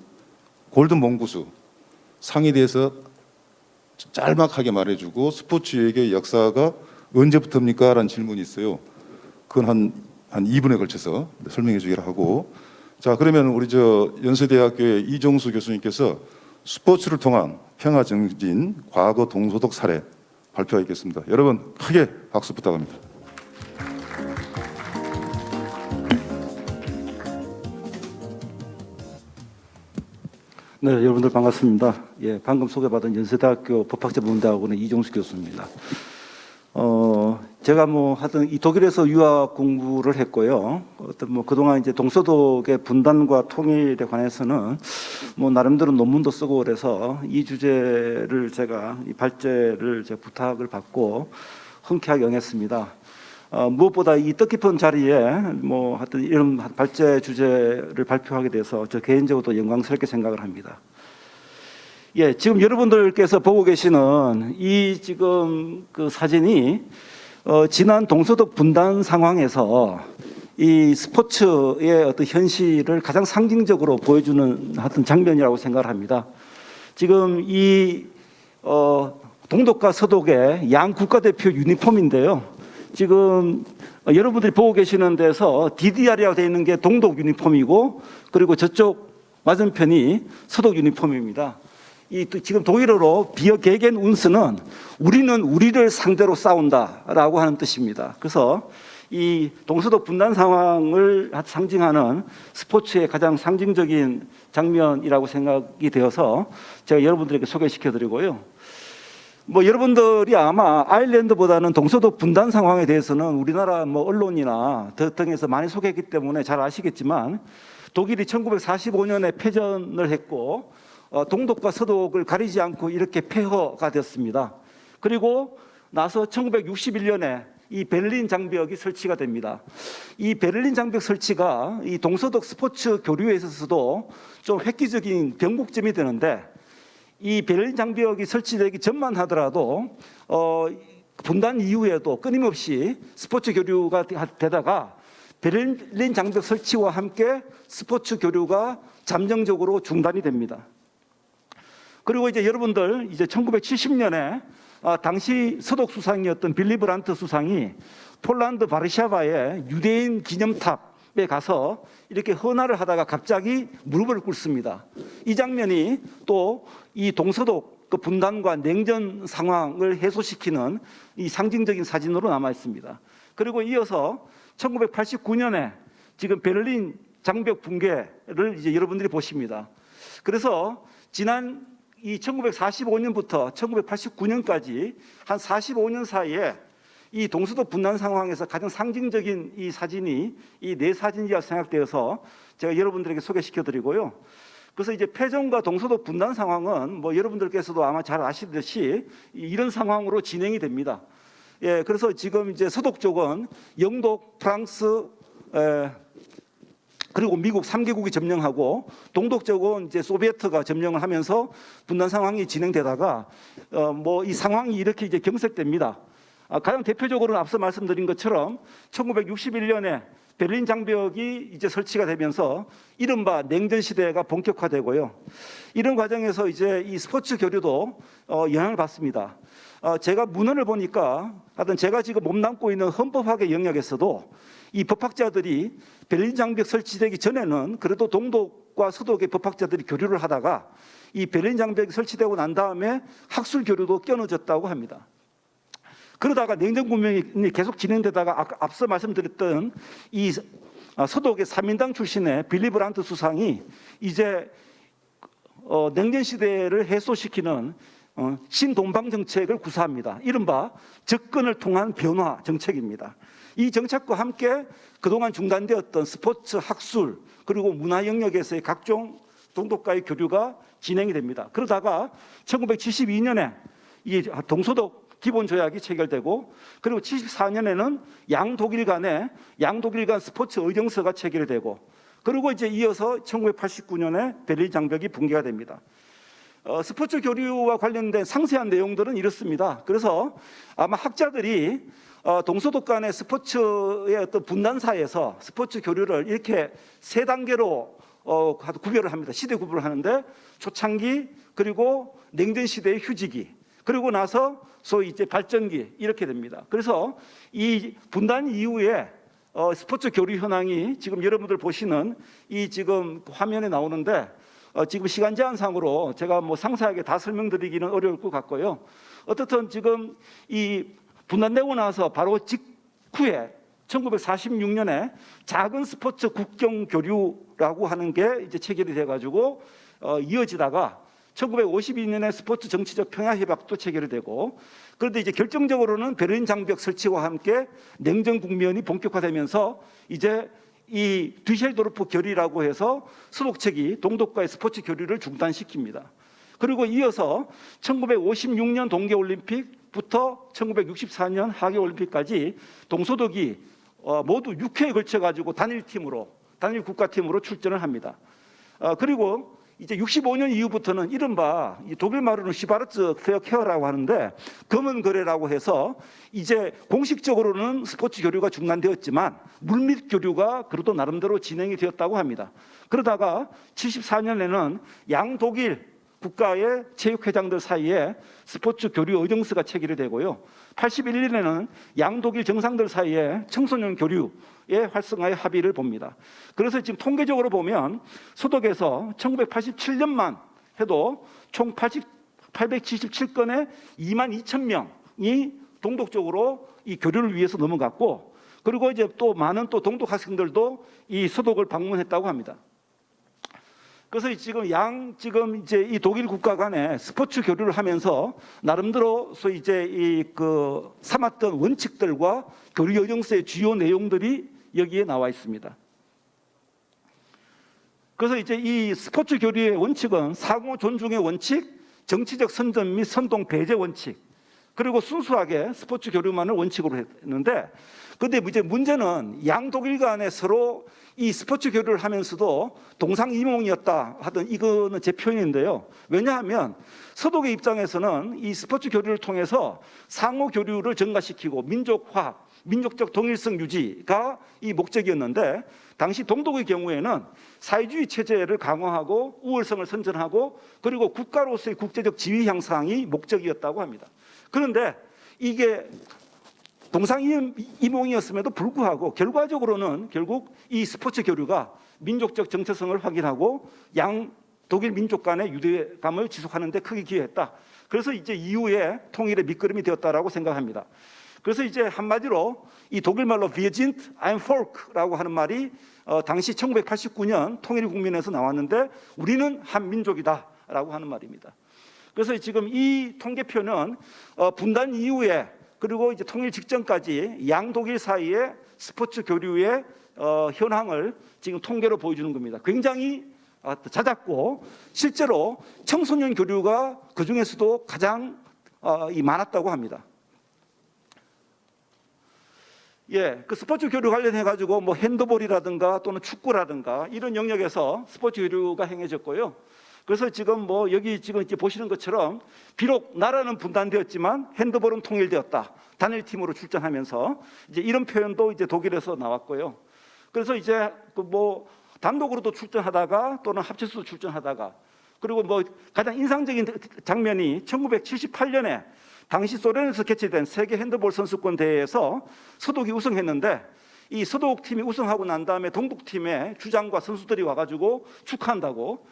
골든 몽구스 상에 대해서 짤막하게 말해주고 스포츠의 역사가 언제부터입니까? 라는 질문이 있어요. 그건 한 2분에 걸쳐서 설명해 주기로 하고, 자, 그러면 우리 연세대학교의 이종수 교수님께서 스포츠를 통한 평화 증진 과거 동서독 사례 발표하겠습니다. 여러분 크게 박수 부탁합니다. 네, 여러분들 반갑습니다. 예, 방금 소개받은 연세대학교 법학자문대학원의 이종수 교수입니다. 제가 하여튼 이 독일에서 유학 공부를 했고요. 그동안 이제 동서독의 분단과 통일에 관해서는 나름대로 논문도 쓰고 그래서 이 주제를 이 발제를 부탁을 받고 흔쾌하게 응했습니다. 무엇보다 이 뜻깊은 자리에 하여튼 이런 발제 주제를 발표하게 돼서 저 개인적으로도 영광스럽게 생각을 합니다. 예, 지금 여러분들께서 보고 계시는 이 지금 사진이 지난 동서독 분단 상황에서 이 스포츠의 어떤 현실을 가장 상징적으로 보여주는 하여튼 장면이라고 생각을 합니다. 지금 이 동독과 서독의 양 국가대표 유니폼인데요. 지금 여러분들이 보고 계시는 데서 DDR이라고 되어 있는 게 동독 유니폼이고, 그리고 저쪽 맞은편이 서독 유니폼입니다. 지금 독일어로 비어 게겐 운스는 우리는 우리를 상대로 싸운다라고 하는 뜻입니다. 그래서 이 동서독 분단 상황을 상징하는 스포츠의 가장 상징적인 장면이라고 생각이 되어서 제가 여러분들에게 소개시켜 드리고요. 여러분들이 아마 아일랜드보다는 동서독 분단 상황에 대해서는 우리나라 언론이나 등에서 많이 소개했기 때문에 잘 아시겠지만, 독일이 1945년에 패전을 했고 동독과 서독을 가리지 않고 이렇게 폐허가 됐습니다. 그리고 나서 1961년에 이 베를린 장벽이 설치가 됩니다. 이 베를린 장벽 설치가 이 동서독 스포츠 교류에 있어서도 좀 획기적인 변곡점이 되는데, 이 베를린 장벽이 설치되기 전만 하더라도 분단 이후에도 끊임없이 스포츠 교류가 되다가 베를린 장벽 설치와 함께 스포츠 교류가 잠정적으로 중단이 됩니다. 그리고 이제 여러분들 이제 1970년에 당시 서독 수상이었던 빌리 브란트 수상이 폴란드 바르샤바의 유대인 기념탑에 가서 이렇게 헌화를 하다가 갑자기 무릎을 꿇습니다. 이 장면이 또 이 동서독 그 분단과 냉전 상황을 해소시키는 이 상징적인 사진으로 남아 있습니다. 그리고 이어서 1989년에 지금 베를린 장벽 붕괴를 이제 여러분들이 보십니다. 그래서 지난 이 1945년부터 1989년까지 한 45년 사이에 이 동서독 분단 상황에서 가장 상징적인 이 사진이 이 네 사진이라 생각되어서 제가 여러분들에게 소개시켜 드리고요. 그래서 이제 패전과 동서독 분단 상황은 뭐 여러분들께서도 아마 잘 아시듯이 이런 상황으로 진행이 됩니다. 예, 그래서 지금 이제 서독 쪽은 영독, 프랑스, 그리고 미국 3개국이 점령하고 동독 쪽은 이제 소비에트가 점령을 하면서 분단 상황이 진행되다가 뭐 이 상황이 이렇게 이제 경색됩니다. 가장 대표적으로는 앞서 말씀드린 것처럼 1961년에 베를린 장벽이 이제 설치가 되면서 이른바 냉전 시대가 본격화되고요. 이런 과정에서 이제 이 스포츠 교류도 영향을 받습니다. 제가 문헌을 보니까 하여튼 제가 지금 몸담고 있는 헌법학의 영역에서도 이 법학자들이 베를린 장벽 설치되기 전에는 그래도 동독과 서독의 법학자들이 교류를 하다가 이 베를린 장벽이 설치되고 난 다음에 학술 교류도 끊어졌다고 합니다. 그러다가 냉전 군명이 계속 진행되다가 앞서 말씀드렸던 이 서독의 3인당 출신의 빌리 브란트 수상이 이제 냉전 시대를 해소시키는 신동방 정책을 구사합니다. 이른바 접근을 통한 변화 정책입니다. 이 정책과 함께 그동안 중단되었던 스포츠, 학술 그리고 문화 영역에서의 각종 동독과의 교류가 진행이 됩니다. 그러다가 1972년에 이 동서독 기본 조약이 체결되고 그리고 74년에는 양독일 간 스포츠 의정서가 체결되고 그리고 이제 이어서 1989년에 베를린 장벽이 붕괴가 됩니다. 스포츠 교류와 관련된 상세한 내용들은 이렇습니다. 그래서 아마 학자들이 동서독 간의 스포츠의 어떤 분단사에서 스포츠 교류를 이렇게 세 단계로 구별을 합니다. 시대 구별을 하는데 초창기 그리고 냉전 시대의 휴지기 그리고 나서 소위 이제 발전기 이렇게 됩니다. 그래서 이 분단 이후에 스포츠 교류 현황이 지금 여러분들 보시는 이 지금 화면에 나오는데 지금 시간 제한상으로 제가 뭐 상세하게 다 설명드리기는 어려울 것 같고요. 어떻든 지금 이 분단되고 나서 바로 직후에 1946년에 작은 스포츠 국경 교류라고 하는 게 이제 체결이 돼가지고 이어지다가 1952년에 스포츠 정치적 평화 협약도 체결이 되고 그런데 이제 결정적으로는 베를린 장벽 설치와 함께 냉전 국면이 본격화되면서 이제 이 뒤셀도르프 결의라고 해서 서독 측이 동독과의 스포츠 교류를 중단시킵니다. 그리고 이어서 1956년 동계올림픽부터 1964년 하계올림픽까지 동서독이 모두 6회에 걸쳐 가지고 단일 국가팀으로 출전을 합니다. 그리고 이제 65년 이후부터는 이른바 독일 말로는 슈바르츠 페어케어라고 하는데 검은 거래라고 해서 이제 공식적으로는 스포츠 교류가 중단되었지만 물밑 교류가 그래도 나름대로 진행이 되었다고 합니다. 그러다가 74년에는 양독일 국가의 체육회장들 사이에 스포츠 교류 의정서가 체결이 되고요. 81년에는 양독일 정상들 사이에 청소년 교류의 활성화에 합의를 봅니다. 그래서 지금 통계적으로 보면 서독에서 1987년만 해도 총 877건의 2만 2천 명이 동독 쪽으로 이 교류를 위해서 넘어갔고 그리고 이제 또 많은 또 동독 학생들도 이 서독을 방문했다고 합니다. 그래서 지금 이제 이 독일 국가 간에 스포츠 교류를 하면서 나름대로 소위 이제 삼았던 원칙들과 교류 의정서의 주요 내용들이 여기에 나와 있습니다. 그래서 이제 이 스포츠 교류의 원칙은 상호 존중의 원칙, 정치적 선전 및 선동 배제 원칙, 그리고 순수하게 스포츠 교류만을 원칙으로 했는데 근데 이제 문제는 양독일 간에 서로 이 스포츠 교류를 하면서도 동상이몽이었다 하던 이거는 제 표현인데요. 왜냐하면 서독의 입장에서는 이 스포츠 교류를 통해서 상호 교류를 증가시키고 민족화 민족적 동일성 유지가 이 목적이었는데 당시 동독의 경우에는 사회주의 체제를 강화하고 우월성을 선전하고 그리고 국가로서의 국제적 지위 향상이 목적이었다고 합니다. 그런데 이게 동상이몽이었음에도 불구하고 결과적으로는 결국 이 스포츠 교류가 민족적 정체성을 확인하고 양 독일 민족 간의 유대감을 지속하는 데 크게 기여했다. 그래서 이제 이후에 통일의 밑거름이 되었다라고 생각합니다. 그래서 이제 한마디로 이 독일 말로 Wir sind ein Volk라고 하는 말이 당시 1989년 통일국민에서 나왔는데 우리는 한 민족이다라고 하는 말입니다. 그래서 지금 이 통계표는 분단 이후에 그리고 이제 통일 직전까지 양독일 사이의 스포츠 교류의 현황을 지금 통계로 보여주는 겁니다. 굉장히 잦았고 실제로 청소년 교류가 그 중에서도 가장 많았다고 합니다. 예, 그 스포츠 교류 관련해 가지고 뭐 핸드볼이라든가 또는 축구라든가 이런 영역에서 스포츠 교류가 행해졌고요. 그래서 지금 뭐 여기 지금 이제 보시는 것처럼 비록 나라는 분단되었지만 핸드볼은 통일되었다. 단일팀으로 출전하면서 이제 이런 표현도 이제 독일에서 나왔고요. 그래서 이제 그 뭐 단독으로도 출전하다가 또는 합체수도 출전하다가 그리고 뭐 가장 인상적인 장면이 1978년에 당시 소련에서 개최된 세계 핸드볼 선수권 대회에서 서독이 우승했는데 이 서독 팀이 우승하고 난 다음에 동독 팀의 주장과 선수들이 와가지고 축하한다고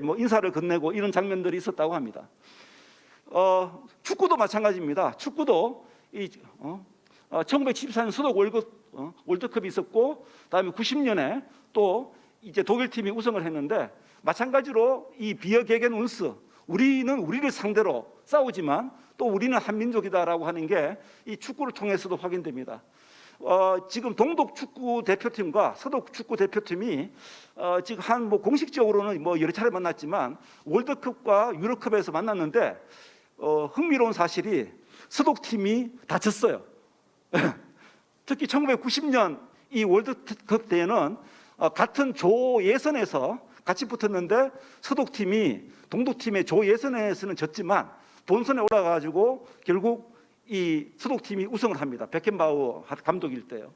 뭐 인사를 건네고 이런 장면들이 있었다고 합니다. 축구도 마찬가지입니다. 축구도 1974년 서독 월드컵이 있었고 그다음에 90년에 또 이제 독일 팀이 우승을 했는데 마찬가지로 이 비어 게겐 운스 우리는 우리를 상대로 싸우지만 또 우리는 한민족이다라고 하는 게 이 축구를 통해서도 확인됩니다. 지금 동독 축구 대표팀과 서독 축구 대표팀이 지금 한 뭐 공식적으로는 뭐 여러 차례 만났지만 월드컵과 유럽컵에서 만났는데 흥미로운 사실이 서독 팀이 다쳤어요. 특히 1990년 이 월드컵 때에는 같은 조 예선에서 같이 붙었는데 서독 팀이 동독 팀의 조 예선에서는 졌지만 본선에 올라가가지고 결국 이 서독 팀이 우승을 합니다. 베켄바우어 감독일 때요.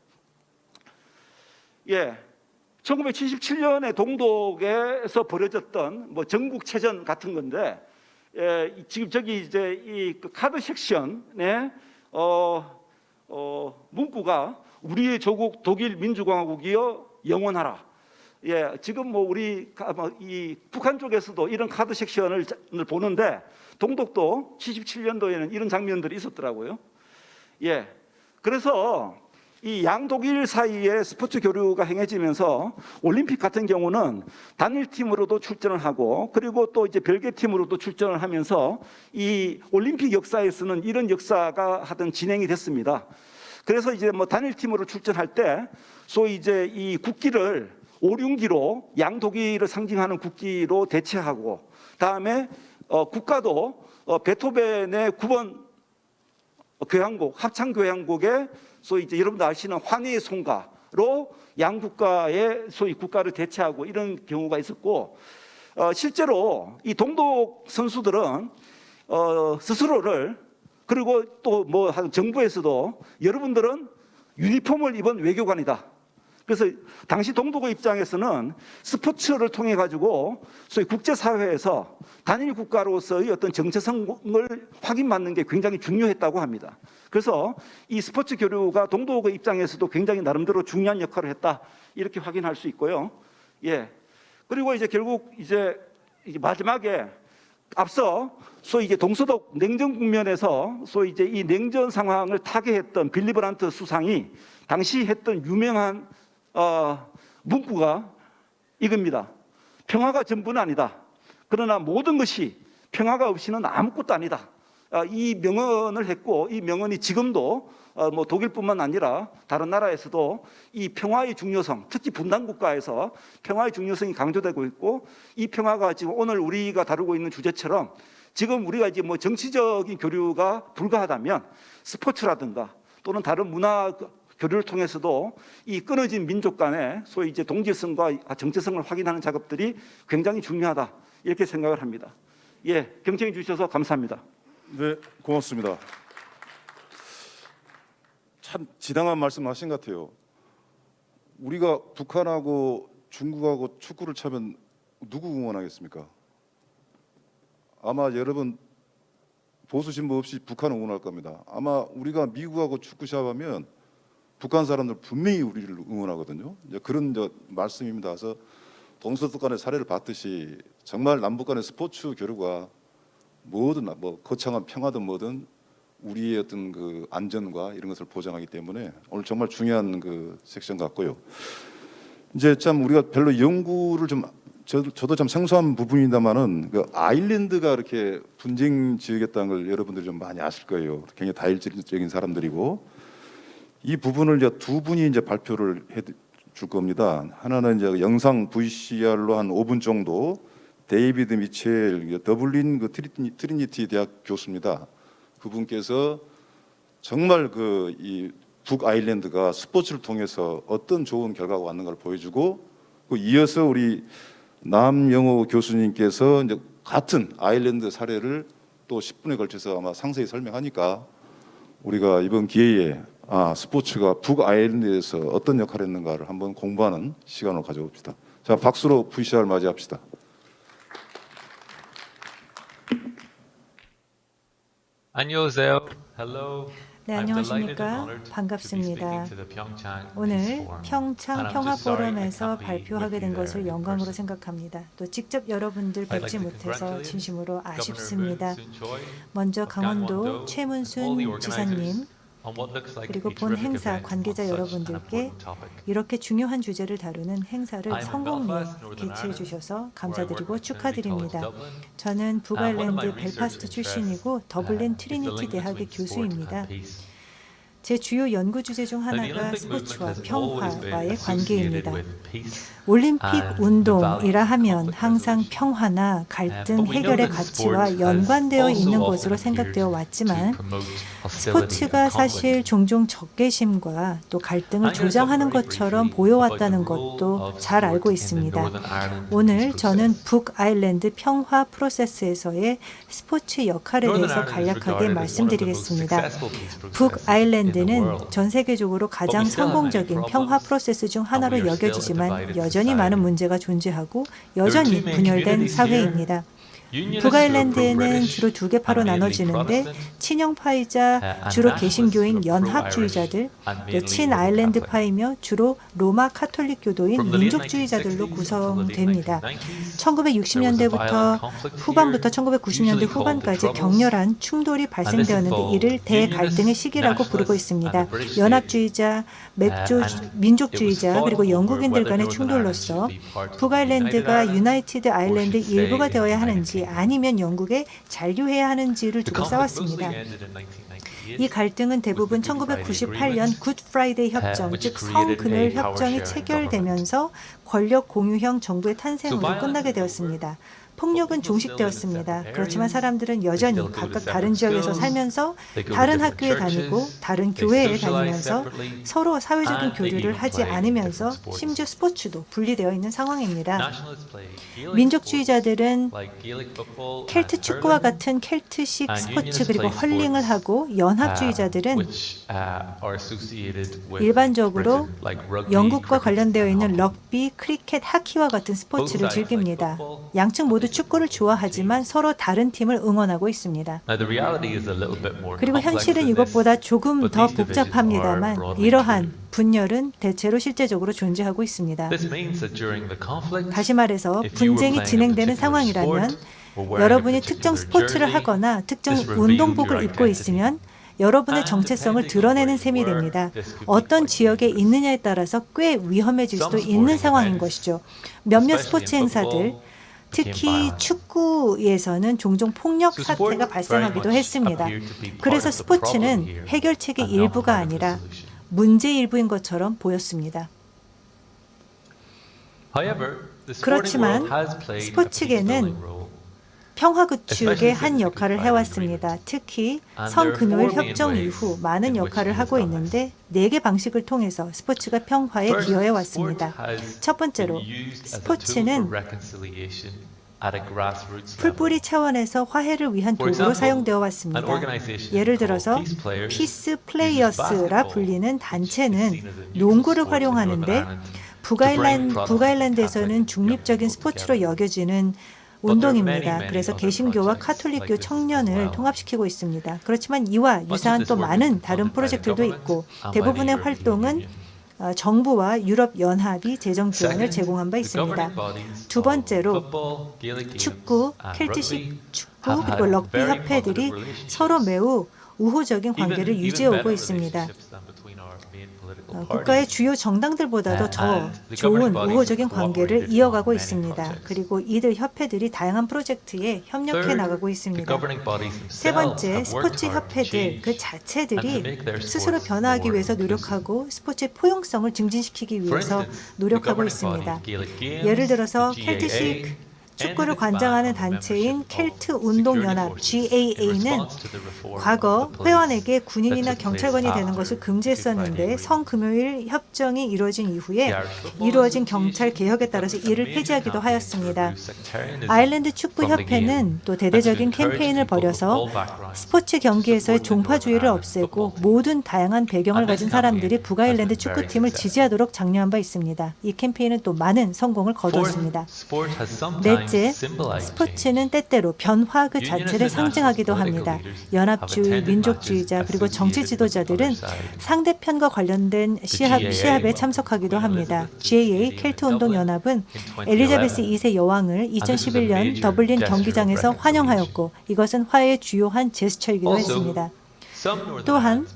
예, 1977년에 동독에서 벌어졌던 뭐 전국체전 같은 건데 지금 저기 이제 이 카드 섹션에 문구가 우리의 조국 독일 민주공화국이여 영원하라. 예, 지금 뭐 우리 이 북한 쪽에서도 이런 카드 섹션을 보는데 동독도 77년도에는 이런 장면들이 있었더라고요. 예, 그래서 이 양독일 사이에 스포츠 교류가 행해지면서 올림픽 같은 경우는 단일 팀으로도 출전을 하고 그리고 또 이제 별개 팀으로도 출전을 하면서 이 올림픽 역사에서는 이런 역사가 하여튼 진행이 됐습니다. 그래서 이제 뭐 단일 팀으로 출전할 때 소위 이제 이 국기를 오륜기로 양독일을 상징하는 국기로 대체하고 다음에 국가도 베토벤의 9번 교향곡 합창교향곡에 소위 이제 여러분들 아시는 환희의 송가로 양 국가의 소위 국가를 대체하고 이런 경우가 있었고 실제로 이 동독 선수들은 스스로를 그리고 또 뭐 정부에서도 여러분들은 유니폼을 입은 외교관이다. 그래서 당시 동독의 입장에서는 스포츠를 통해 가지고 소위 국제사회에서 단일 국가로서의 어떤 정체성을 확인받는 게 굉장히 중요했다고 합니다. 그래서 이 스포츠 교류가 동독의 입장에서도 굉장히 나름대로 중요한 역할을 했다 이렇게 확인할 수 있고요. 예. 그리고 이제 결국 이제 마지막에 앞서 소위 이제 동서독 냉전 국면에서 소위 이제 이 냉전 상황을 타개했던 빌리 브란트 수상이 당시 했던 유명한 문구가 이겁니다. 평화가 전부는 아니다. 그러나 모든 것이 평화가 없이는 아무것도 아니다. 이 명언을 했고 이 명언이 지금도 뭐 독일뿐만 아니라 다른 나라에서도 이 평화의 중요성, 특히 분단 국가에서 평화의 중요성이 강조되고 있고 이 평화가 지금 오늘 우리가 다루고 있는 주제처럼 지금 우리가 이제 뭐 정치적인 교류가 불가하다면 스포츠라든가 또는 다른 문화 교류를 통해서도 이 끊어진 민족 간의 소위 이제 동질성과 정체성을 확인하는 작업들이 굉장히 중요하다 이렇게 생각을 합니다. 예, 경청해 주셔서 감사합니다. 네, 고맙습니다. 참 지당한 말씀하신 것 같아요. 우리가 북한하고 중국하고 축구를 차면 누구 응원하겠습니까? 아마 여러분 보수 진보 없이 북한 응원할 겁니다. 아마 우리가 미국하고 축구 시합하면 북한 사람들 분명히 우리를 응원하거든요. 이제 그런 말씀입니다. 그래서 동서독 간의 사례를 봤듯이 정말 남북 간의 스포츠 교류가 뭐든 뭐 거창한 평화든 뭐든 우리의 어떤 그 안전과 이런 것을 보장하기 때문에 오늘 정말 중요한 그 섹션 같고요. 이제 참 우리가 별로 연구를 좀 저도 참 생소한 부분입니다만은 그 아일랜드가 이렇게 분쟁 지역이었다는 걸 여러분들이 좀 많이 아실 거예요. 굉장히 다일적인 사람들이고 이 부분을 이제 두 분이 이제 발표를 해줄 겁니다. 하나는 이제 영상 VCR로 한 5분 정도 데이비드 미첼 더블린 그 트리니티 대학 교수입니다. 그분께서 정말 그 이 북아일랜드가 스포츠를 통해서 어떤 좋은 결과가 왔는가를 보여주고 그 이어서 우리 남영호 교수님께서 이제 같은 아일랜드 사례를 또 10분에 걸쳐서 아마 상세히 설명하니까 우리가 이번 기회에 스포츠가 북아일랜드에서 어떤 역할을 했는가를 한번 공부하는 시간을 가져봅시다. 자, 박수로 VCR 맞이합시다. 안녕하세요. Hello. 네, 안녕하십니까. 반갑습니다. 오늘 평창 평화포럼에서 발표하게 된 것을 영광으로 생각합니다. 또 직접 여러분들 뵙지 못해서 진심으로 아쉽습니다. 먼저 강원도 최문순 지사님 그리고 본 행사 관계자 여러분들께 이렇게 중요한 주제를 다루는 행사를 성공리에 개최해 주셔서 감사드리고 축하드립니다. 저는 북아일랜드 벨파스트 출신이고 더블린 트리니티 대학의 교수입니다. 제 주요 연구 주제 중 하나가 스포츠와 평화와의 관계입니다. 올림픽 운동이라 하면 항상 평화나 갈등 해결의 가치와 연관되어 있는 것으로 생각되어 왔지만 스포츠가 사실 종종 적개심과 또 갈등을 조장하는 것처럼 보여왔다는 것도 잘 알고 있습니다. 오늘 저는 북아일랜드 평화 프로세스에서의 스포츠 역할에 대해서 간략하게 말씀드리겠습니다. 북아일랜드는 전 세계적으로 가장 성공적인 평화 프로세스 중 하나로 여겨지지만 여전히 많은 문제가 존재하고 여전히 분열된 사회입니다. 북아일랜드에는 주로 두 개파로 나눠지는데 친영파이자 주로 개신교인 연합주의자들, 또 친아일랜드파이며 주로 로마 카톨릭 교도인 민족주의자들로 구성됩니다. 1960년대부터 후반부터 1990년대 후반까지 격렬한 충돌이 발생되었는데 이를 대갈등의 시기라고 부르고 있습니다. 연합주의자, 민족주의자 그리고 영국인들 간의 충돌로서 북아일랜드가 유나이티드 아일랜드 일부가 되어야 하는지 아니면 영국에 잔류해야 하는지를 두고 싸웠습니다. 이 갈등은 대부분 1998년 굿 프라이데이 협정, 즉 성금요일 협정이 체결되면서 권력 공유형 정부의 탄생으로 끝나게 되었습니다. 폭력은 종식되었습니다. 그렇지만 사람들은 여전히 각각 다른 지역에서 살면서 다른 학교에 다니고 다른 교회에 다니면서 서로 사회적인 교류를 하지 않으면서 심지어 스포츠도 분리되어 있는 상황입니다. 민족주의자들은 켈트 축구와 같은 켈트식 스포츠 그리고 헐링을 하고 연합주의자들은 일반적으로 영국과 관련되어 있는 럭비, 크리켓, 하키와 같은 스포츠를 즐깁니다. 양측 모두 축구를 좋아하지만 서로 다른 팀을 응원하고 있습니다. 그리고 현실은 이것보다 조금 더 복잡합니다만 이러한 분열은 대체로 실제적으로 존재하고 있습니다. 다시 말해서 분쟁이 진행되는 상황이라면 여러분이 특정 스포츠를 하거나 특정 운동복을 입고 있으면 여러분의 정체성을 드러내는 셈이 됩니다. 어떤 지역에 있느냐에 따라서 꽤 위험해질 수도 있는 상황인 것이죠. 몇몇 스포츠 행사들 특히 축구에서는 종종 폭력 사태가 발생하기도 했습니다. 그래서 스포츠는 해결책의 일부가 아니라 문제 일부인 것처럼 보였습니다. 그렇지만 스포츠계는 평화 구축의 한 역할을 해왔습니다. 특히 성금요일 협정 이후 많은 역할을 하고 있는데 4개 방식을 통해서 스포츠가 평화에 기여해 왔습니다. 첫 번째로 스포츠는 at a grassroots level. 풀뿌리 차원에서 화해를 위한 For 도구로 example, 사용되어 an 왔습니다. organization 예를 called 들어서 Peace Players 피스 uses 플레이어스라 basketball, 불리는 which is 단체는 seen as a neutral 농구를 sport in 활용하는데 Northern Ireland, 북아일랜드에서는 중립적인 스포츠로 여겨지는 운동입니다. 그래서 개신교와 카톨릭교 청년을 통합시키고 있습니다. 그렇지만 이와 유사한 또 많은 다른 프로젝트도 있고 대부분의 활동은 정부와 유럽 연합이 재정 지원을 제공한 바 있습니다. 두 번째로 축구, 켈트식 축구 그리고 럭비 협회들이 서로 매우 우호적인 관계를 유지해오고 있습니다. 국가의 주요 정당들보다도 더 좋은 우호적인 관계를 이어가고 있습니다. 그리고 이들 협회들이 다양한 프로젝트에 협력해 나가고 있습니다. 세 번째, 스포츠 협회들 그 자체들이 스스로 변화하기 위해서 노력하고 스포츠의 포용성을 증진시키기 위해서 노력하고 있습니다. 예를 들어서 켈트식 축구를 관장하는 단체인 켈트 운동연합 GAA는 과거 회원에게 군인이나 경찰관이 되는 것을 금지했었는데 성금요일 협정이 이루어진 이후에 이루어진 경찰 개혁에 따라서 이를 폐지하기도 하였습니다. 아일랜드 축구협회는 또 대대적인 캠페인을 벌여서 스포츠 경기에서의 종파주의를 없애고 모든 다양한 배경을 가진 사람들이 북아일랜드 축구팀을 지지하도록 장려한 바 있습니다. 이 캠페인은 또 많은 성공을 거두었습니다. 넷째, 스포츠는 때때로 변화 그 자체를 상징하기도 합니다. 연합주의, 민족주의자 그리고 정치 지도자들은 상대편과 관련된 시합에 참석하기도 합니다. GAA 켈트운동연합은 엘리자베스 2세 여왕을 2011년 더블린 경기장에서 환영하였고 이것은 화해의 주요한 제스처이기도 했습니다. 또한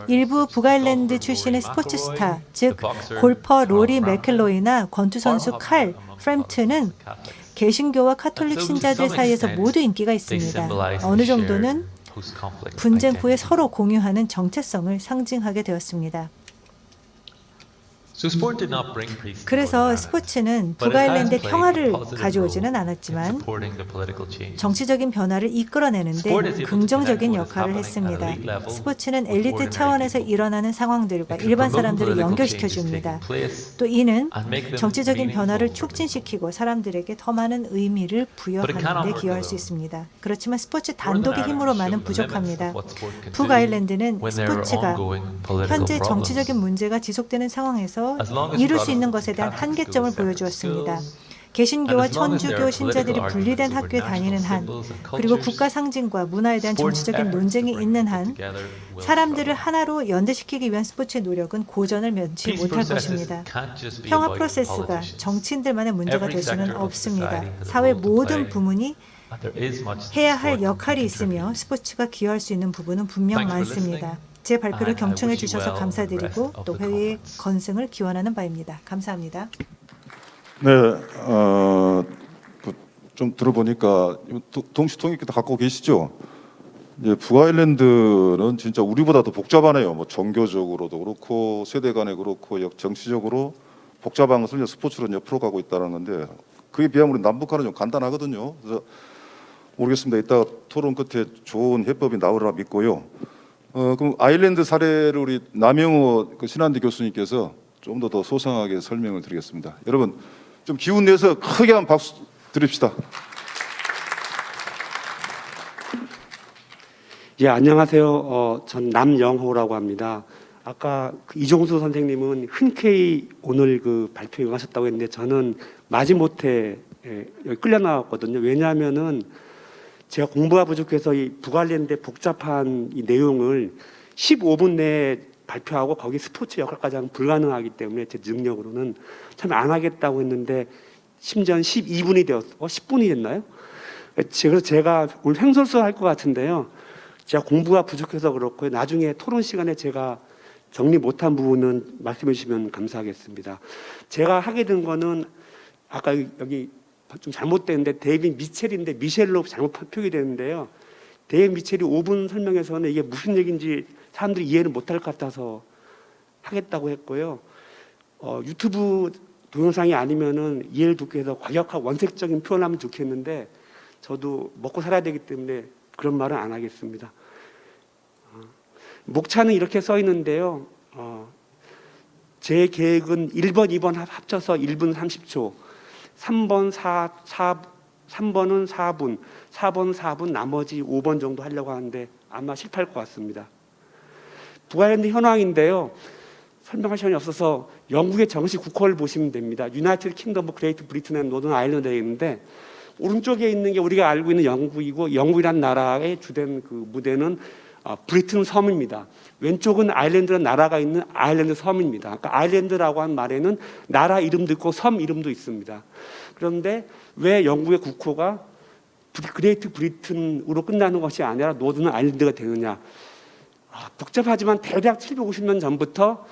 일부 북아일랜드 출신의 스포츠 스타, 즉 골퍼 로리 맥켈로이나 권투 선수 칼 프램튼은 개신교와 카톨릭 신자들 사이에서 모두 인기가 있습니다. 어느 정도는 분쟁 후에 서로 공유하는 정체성을 상징하게 되었습니다. 그래서 스포츠는 북아일랜드의 평화를 가져오지는 않았지만 정치적인 변화를 이끌어내는데 긍정적인 역할을 했습니다. 스포츠는 엘리트 차원에서 일어나는 상황들과 일반 사람들을 연결시켜줍니다. 또 이는 정치적인 변화를 촉진시키고 사람들에게 더 많은 의미를 부여하는 데 기여할 수 있습니다. 그렇지만 스포츠 단독의 힘으로만은 부족합니다. 북아일랜드는 스포츠가 현재 정치적인 문제가 지속되는 상황에서 이룰 수 있는 것에 대한 한계점을 보여주었습니다. 개신교와 천주교 신자들이 분리된 학교에 다니는 한, 그리고 국가 상징과 문화에 대한 정치적인 논쟁이 있는 한, 사람들을 하나로 연대시키기 위한 스포츠의 노력은 고전을 면치 못할 것입니다. 평화 프로세스가 정치인들만의 문제가 될 수는 없습니다. 사회 모든 부문이 해야 할 역할이 있으며 스포츠가 기여할 수 있는 부분은 분명 많습니다. 제 발표를 경청해 주셔서 감사드리고 또 회의의 건승을 기원하는 바입니다. 감사합니다. 네, 좀 들어보니까 동시통역기도 갖고 계시죠? 이제 북아일랜드는 진짜 우리보다 더 복잡하네요. 뭐 종교적으로도 그렇고 세대 간에 그렇고 정치적으로 복잡한 것을 스포츠로 옆으로 가고 있다는 건데 그에 비하면 우리 남북한은 좀 간단하거든요. 그래서 모르겠습니다. 이따 토론 끝에 좋은 해법이 나오리라 믿고요. 그럼 아일랜드 사례를 우리 남영호 신한대 교수님께서 좀 더 소상하게 설명을 드리겠습니다. 여러분 좀 기운 내서 크게 한 박수 드립시다. 예, 안녕하세요. 전 남영호라고 합니다. 아까 이종수 선생님은 흔쾌히 오늘 그 발표 응하셨다고 했는데 저는 마지못해 여기 끌려 나왔거든요. 왜냐하면은 제가 공부가 부족해서 이 북아일랜드의 복잡한 이 내용을 15분 내에 발표하고 거기 스포츠 역할까지 하면 불가능하기 때문에 제 능력으로는 참 안 하겠다고 했는데 심지어 12분이 되었어. 10분이 됐나요? 그래서 제가 오늘 횡설수설 것 같은데요. 제가 공부가 부족해서 그렇고요. 나중에 토론 시간에 제가 정리 못한 부분은 말씀해 주시면 감사하겠습니다. 제가 하게 된 거는 아까 여기 좀 잘못됐는데 데이빗 미첼인데 미셸로 잘못 표기되는데요. 데이빗 미첼이 5분 설명에서는 이게 무슨 얘기인지 사람들이 이해를 못할 것 같아서 하겠다고 했고요. 유튜브 동영상이 아니면은 이해를 돕기 위해서 과격하고 원색적인 표현하면 좋겠는데 저도 먹고 살아야 되기 때문에 그런 말은 안 하겠습니다. 목차는 이렇게 써 있는데요. 제 계획은 1번, 2번 합쳐서 1분 30초, 3번, 3번은 4분, 4번 4분, 나머지 5번 정도 하려고 하는데 아마 실패할 것 같습니다. 북아일랜드 현황인데요. 설명할 시간이 없어서 영국의 정식 국호를 보시면 됩니다. 유나이티드 킹덤 오브 그레이트 브리튼 앤 노던 아일랜드에 있는데 오른쪽에 있는 게 우리가 알고 있는 영국이고 영국이란 나라의 주된 그 무대는 브리튼 섬입니다. 왼쪽은 아일랜드라는 나라가 있는 아일랜드 섬입니다. 그러니까 아일랜드라고 한 말에는 나라 이름도 있고 섬 이름도 있습니다. 그런데 왜 영국의 국호가 그레이트 브리튼으로 끝나는 것이 아니라 노던 아일랜드가 되느냐? 복잡하지만 대략 750년 전부터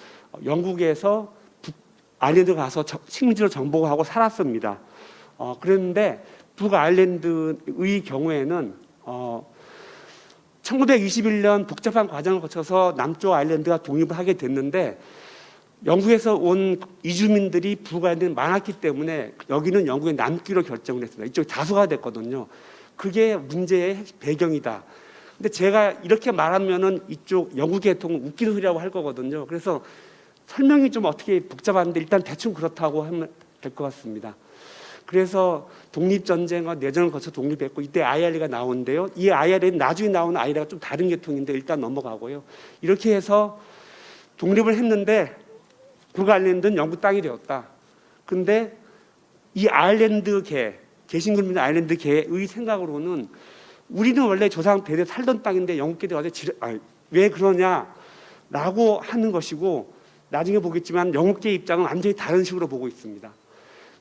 영국에서 아일랜드 가서 식민지로 정복하고 살았습니다. 그런데 북아일랜드의 경우에는 1921년 복잡한 과정을 거쳐서 남쪽 아일랜드가 독립을 하게 됐는데 영국에서 온 이주민들이 북아일랜드에 많았기 때문에 여기는 영국에 남기로 결정을 했습니다. 이쪽이 다수가 됐거든요. 그게 문제의 배경이다. 근데 제가 이렇게 말하면은 이쪽 영국 계통은 웃기는 소리라고 할 거거든요. 그래서 설명이 좀 어떻게 복잡한데 일단 대충 그렇다고 하면 될 것 같습니다. 그래서 독립전쟁과 내전을 거쳐 독립했고 이때 IRA가 나오는데요. 이 IRA는 나중에 나오는 IRA가 좀 다른 계통인데 일단 넘어가고요. 이렇게 해서 독립을 했는데 북아일랜드는 영국 땅이 되었다. 근데 이 아일랜드계, 개신국민 아일랜드계의 생각으로는 우리는 원래 조상 대대 살던 땅인데 영국계 와서 왜 그러냐라고 하는 것이고 나중에 보겠지만 영국계 입장은 완전히 다른 식으로 보고 있습니다.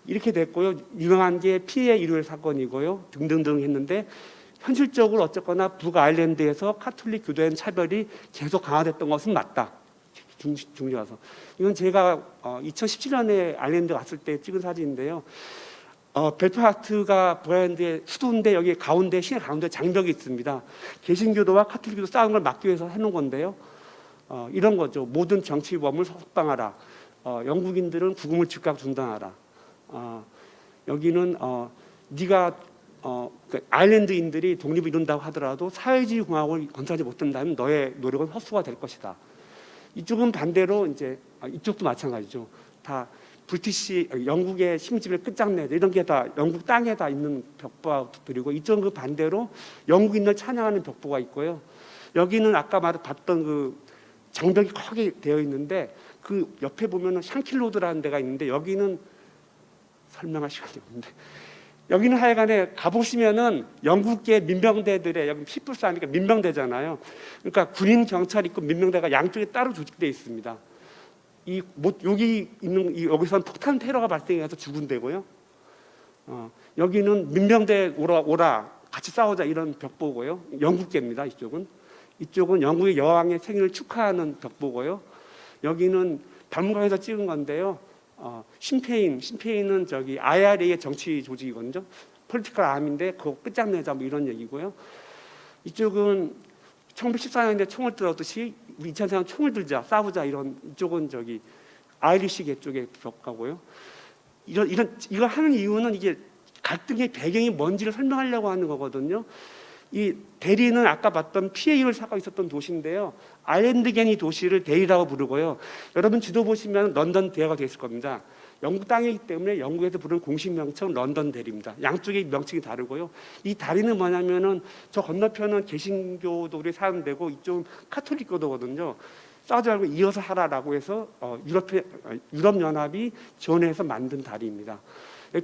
이렇게 됐고요. 유명한 게 피해 일요일 사건이고요. 등등등 했는데 현실적으로 어쨌거나 북아일랜드에서 카톨릭 교도의 차별이 계속 강화됐던 것은 맞다. 중리 와서 이건 제가 2017년에 아일랜드 갔을 때 찍은 사진인데요. 벨파스트가 북아일랜드의 수도인데 여기 가운데 시내 가운데 장벽이 있습니다. 개신교도와 카톨릭교도 싸우는 걸 막기 위해서 해놓은 건데요. 이런 거죠. 모든 정치범을 석방하라. 영국인들은 구금을 즉각 중단하라. 여기는 네가 그러니까 아일랜드인들이 독립을 이룬다고 하더라도 사회주의 공화국을 건설하지 못한다면 너의 노력은 헛수가 될 것이다. 이쪽은 반대로 이제 이쪽도 마찬가지죠. 다 브리티시 영국의 식민지를 끝장내자 이런 게 다 영국 땅에다 있는 벽보들이고 이쪽은 그 반대로 영국인을 찬양하는 벽보가 있고요. 여기는 아까 봤던 그 장벽이 크게 되어 있는데 그 옆에 보면은 샹킬로드라는 데가 있는데 여기는 설명할 시간이 없는데 여기는 하여간에 가보시면은 영국계 민병대들의 여기 피플스하니까 민병대잖아요. 그러니까 군인 경찰 있고 민병대가 양쪽에 따로 조직되어 있습니다. 여기 있는 여기서는 폭탄 테러가 발생해서 죽은 데고요. 여기는 민병대 오라 같이 싸우자 이런 벽보고요. 영국계입니다. 이쪽은 영국의 여왕의 생일을 축하하는 벽보고요. 여기는 박물관에서 찍은 건데요. 심페인은 저기 IRA의 정치 조직이거든요. 폴리티컬 암인데 그거 끝장내자 뭐 이런 얘기고요. 이쪽은 1914년에 총을 들었듯이 우리 2004년 총을 들자 싸우자 이런 이쪽은 저기 아이리시계 쪽의 벽가고요. 이거 하는 이유는 이게 갈등의 배경이 뭔지를 설명하려고 하는 거거든요. 이 데리는 아까 봤던 피해 일요일 사건이 있었던 도시인데요. 아일랜드겐이 도시를 데리라고 부르고요. 여러분 지도 보시면 런던 대가 되어 있을 겁니다. 영국 땅이기 때문에 영국에서 부르는 공식 명칭은 런던 대리입니다. 양쪽의 명칭이 다르고요. 이 다리는 뭐냐면은 저 건너편은 개신교도들이 사는 데고 이쪽은 카톨릭 교도거든요. 싸우지 말고 이어서 하라라고 해서 유럽연합이 지원해서 만든 다리입니다.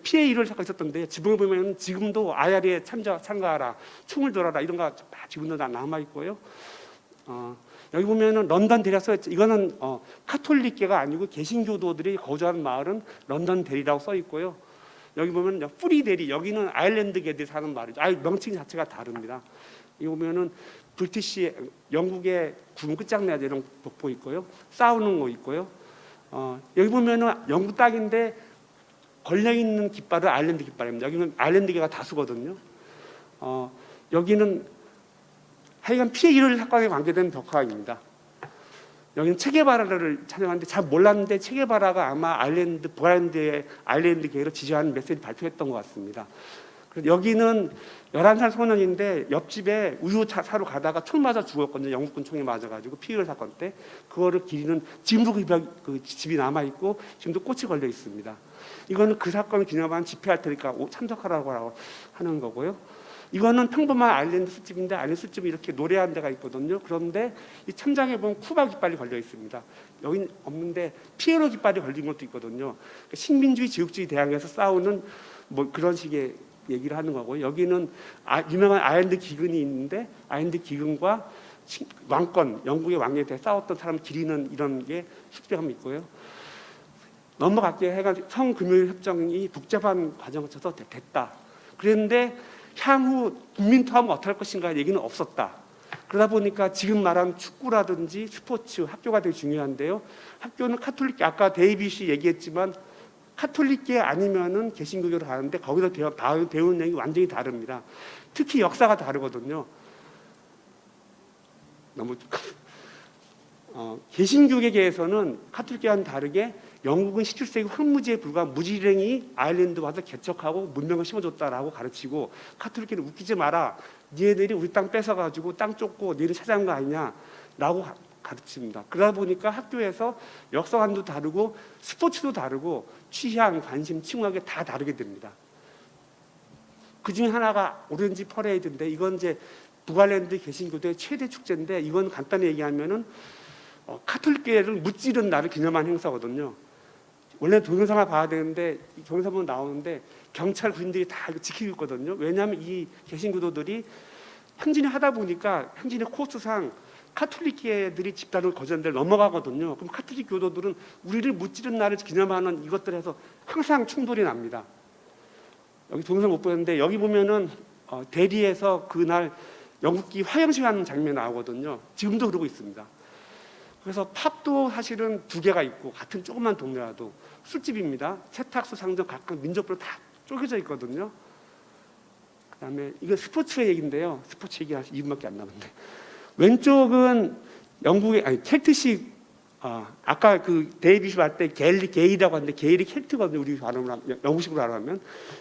피해 일을 사건 있었던데 지붕을 보면 지금도 IRA에 참가하라, 총을 들어라 이런 거 지금도 다 남아 있고요. 여기 보면은 런던 대리라 써 있죠. 이거는 카톨릭계가 아니고 개신교도들이 거주하는 마을은 런던 대리라고 써 있고요. 여기 보면 뿌리 대리, 여기는 아일랜드계들이 사는 마을이죠. 명칭 자체가 다릅니다. 이 보면은 브리티시 영국의 구름 끝장내야 이런 벽보 있고요. 싸우는 거 있고요. 여기 보면은 영국 땅인데 걸려 있는 깃발은 아일랜드 깃발입니다. 여기는 아일랜드계가 다수거든요. 여기는 하여간 피해 일요일 사건에 관계된 벽화입니다. 여기는 체게바라를 촬영하는데 잘 몰랐는데 체게바라가 아마 북아일랜드의 아일랜드계를 지지하는 메시지 발표했던 것 같습니다. 그래서 여기는 11살 소년인데 옆집에 우유 사러 가다가 총 맞아 죽었거든요. 영국군 총에 맞아가지고 피해를 사건 때 그거를 기리는 지금도 그 집이 남아 있고 지금도 꽃이 걸려 있습니다. 이거는 그 사건을 기념한 집회할 테니까 참석하라고 하는 거고요. 이거는 평범한 아일랜드 술집인데 아일랜드 술집이 이렇게 노래하는 데가 있거든요. 그런데 이 천장에 보면 쿠바 깃발이 걸려 있습니다. 여기는 없는데 피에로 깃발이 걸린 것도 있거든요. 그러니까 식민주의 제국주의 대항에서 싸우는 뭐 그런 식의 얘기를 하는 거고, 여기는 유명한 아일랜드 기근이 있는데 아일랜드 기근과 왕권, 영국의 왕에 대해 싸웠던 사람 기리는 이런 게 숙제감이 있고요. 넘어갈게요. 해가지고 성금융협정이 국제화한 과정을 거쳐서 됐다. 그랬는데 향후 국민 투합은 어떻게 할 것인가 얘기는 없었다. 그러다 보니까 지금 말한 축구라든지 스포츠, 학교가 되게 중요한데요. 학교는 카톨릭, 아까 데이빗이 얘기했지만 카톨릭계 아니면은 개신교로 가는데 거기서 배우는 내용이 완전히 다릅니다. 특히 역사가 다르거든요. 너무 개신교계에서는 카톨릭계와는 다르게 영국은 17세기 황무지에 불과한 무지랭이 아일랜드 와서 개척하고 문명을 심어줬다라고 가르치고, 카톨릭계는 웃기지 마라, 니네들이 우리 땅 뺏어가지고 땅 쫓고 니네를 찾아온 거 아니냐라고 가르칩니다. 그러다 보니까 학교에서 역사관도 다르고 스포츠도 다르고 취향, 관심, 칭호하게 다 다르게 됩니다. 그 중에 하나가 오렌지 퍼레이드인데, 이건 이제 북아일랜드 개신교도의 최대 축제인데, 이건 간단히 얘기하면은 카톨릭계를 무찌른 날을 기념한 행사거든요. 원래 동영상을 봐야 되는데 이 동영상 보면 나오는데 경찰 군인들이 다 이거 지키고 있거든요. 왜냐하면 이 개신교도들이 행진을 하다 보니까 행진의 코스상 카톨릭계들이 집단을 거주하는 데를 넘어가거든요. 그럼 카톨릭 교도들은 우리를 무찌른 날을 기념하는 이것들에서 항상 충돌이 납니다. 여기 동영상 못 보는데 여기 보면은 대리에서 그날 영국기 화영식하는 장면이 나오거든요. 지금도 그러고 있습니다. 그래서 팝도 사실은 두 개가 있고 같은 조그만 동네라도 술집입니다. 세탁소, 상점 각각 민족별로 다 쪼개져 있거든요. 그다음에 이거 스포츠의 얘기인데요. 스포츠 얘기할 2분밖에 안 남았는데, 왼쪽은 영국의 켈트식, 아까 그 데이빗이 말 때 게일이라고 하는데 게일이 켈트거든요. 우리 발음으로 영국식으로 하면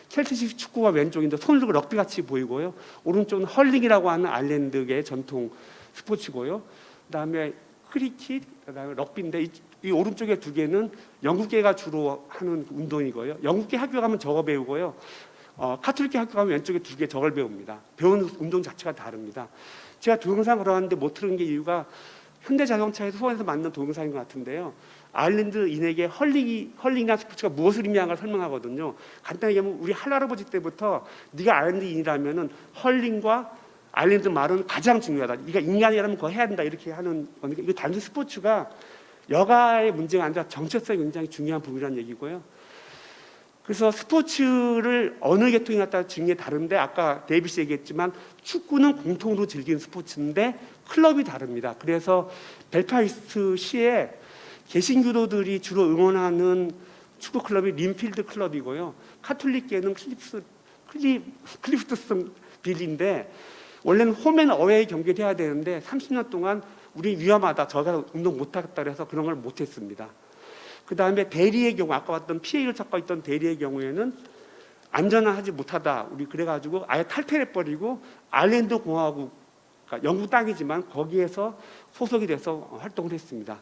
켈트식 축구가 왼쪽인데 손을 들고 럭비 같이 보이고요. 오른쪽은 헐링이라고 하는 아일랜드의 전통 스포츠고요. 그다음에 크리킷, 그다음에 럭비인데 이 오른쪽에 두 개는 영국계가 주로 하는 운동이고요. 영국계 학교 가면 저거 배우고요. 카톨릭계 학교 가면 왼쪽에 두 개 저걸 배웁니다. 배우는 운동 자체가 다릅니다. 제가 동영상 걸어왔는데 못 들은 게 이유가 현대자동차에서 후원해서 만든 동영상인 것 같은데요. 아일랜드인에게 헐링이라는 스포츠가 무엇을 의미하는가 설명하거든요. 간단히 얘기하면 우리 할아버지 때부터 네가 아일랜드인이라면은 헐링과 아일랜드 말은 가장 중요하다. 네가 인간이라면 그거 해야 된다. 이렇게 하는 건데, 이거 단순 스포츠가 여가의 문제가 아니라 정체성이 굉장히 중요한 부분이라는 얘기고요. 그래서 스포츠를 어느 계통에 따라 즐기는 게 다른데, 아까 데이빗이 얘기했지만 축구는 공통으로 즐기는 스포츠인데 클럽이 다릅니다. 그래서 벨파스트 시에 개신교도들이 주로 응원하는 축구 클럽이 림필드 클럽이고요. 카톨릭계는 클리프트슨 빌인데, 원래는 홈앤 어웨이 경기를 해야 되는데 30년 동안 우리 위험하다, 저가 운동 못하겠다 그래서 그런 걸 못했습니다. 그 다음에 대리의 경우, 아까 봤던 피해를 찾고 있던 대리의 경우에는 안전하지 못하다, 우리 그래가지고 아예 탈퇴해버리고 아일랜드 공화국, 그러니까 영국 땅이지만 거기에서 소속이 돼서 활동을 했습니다.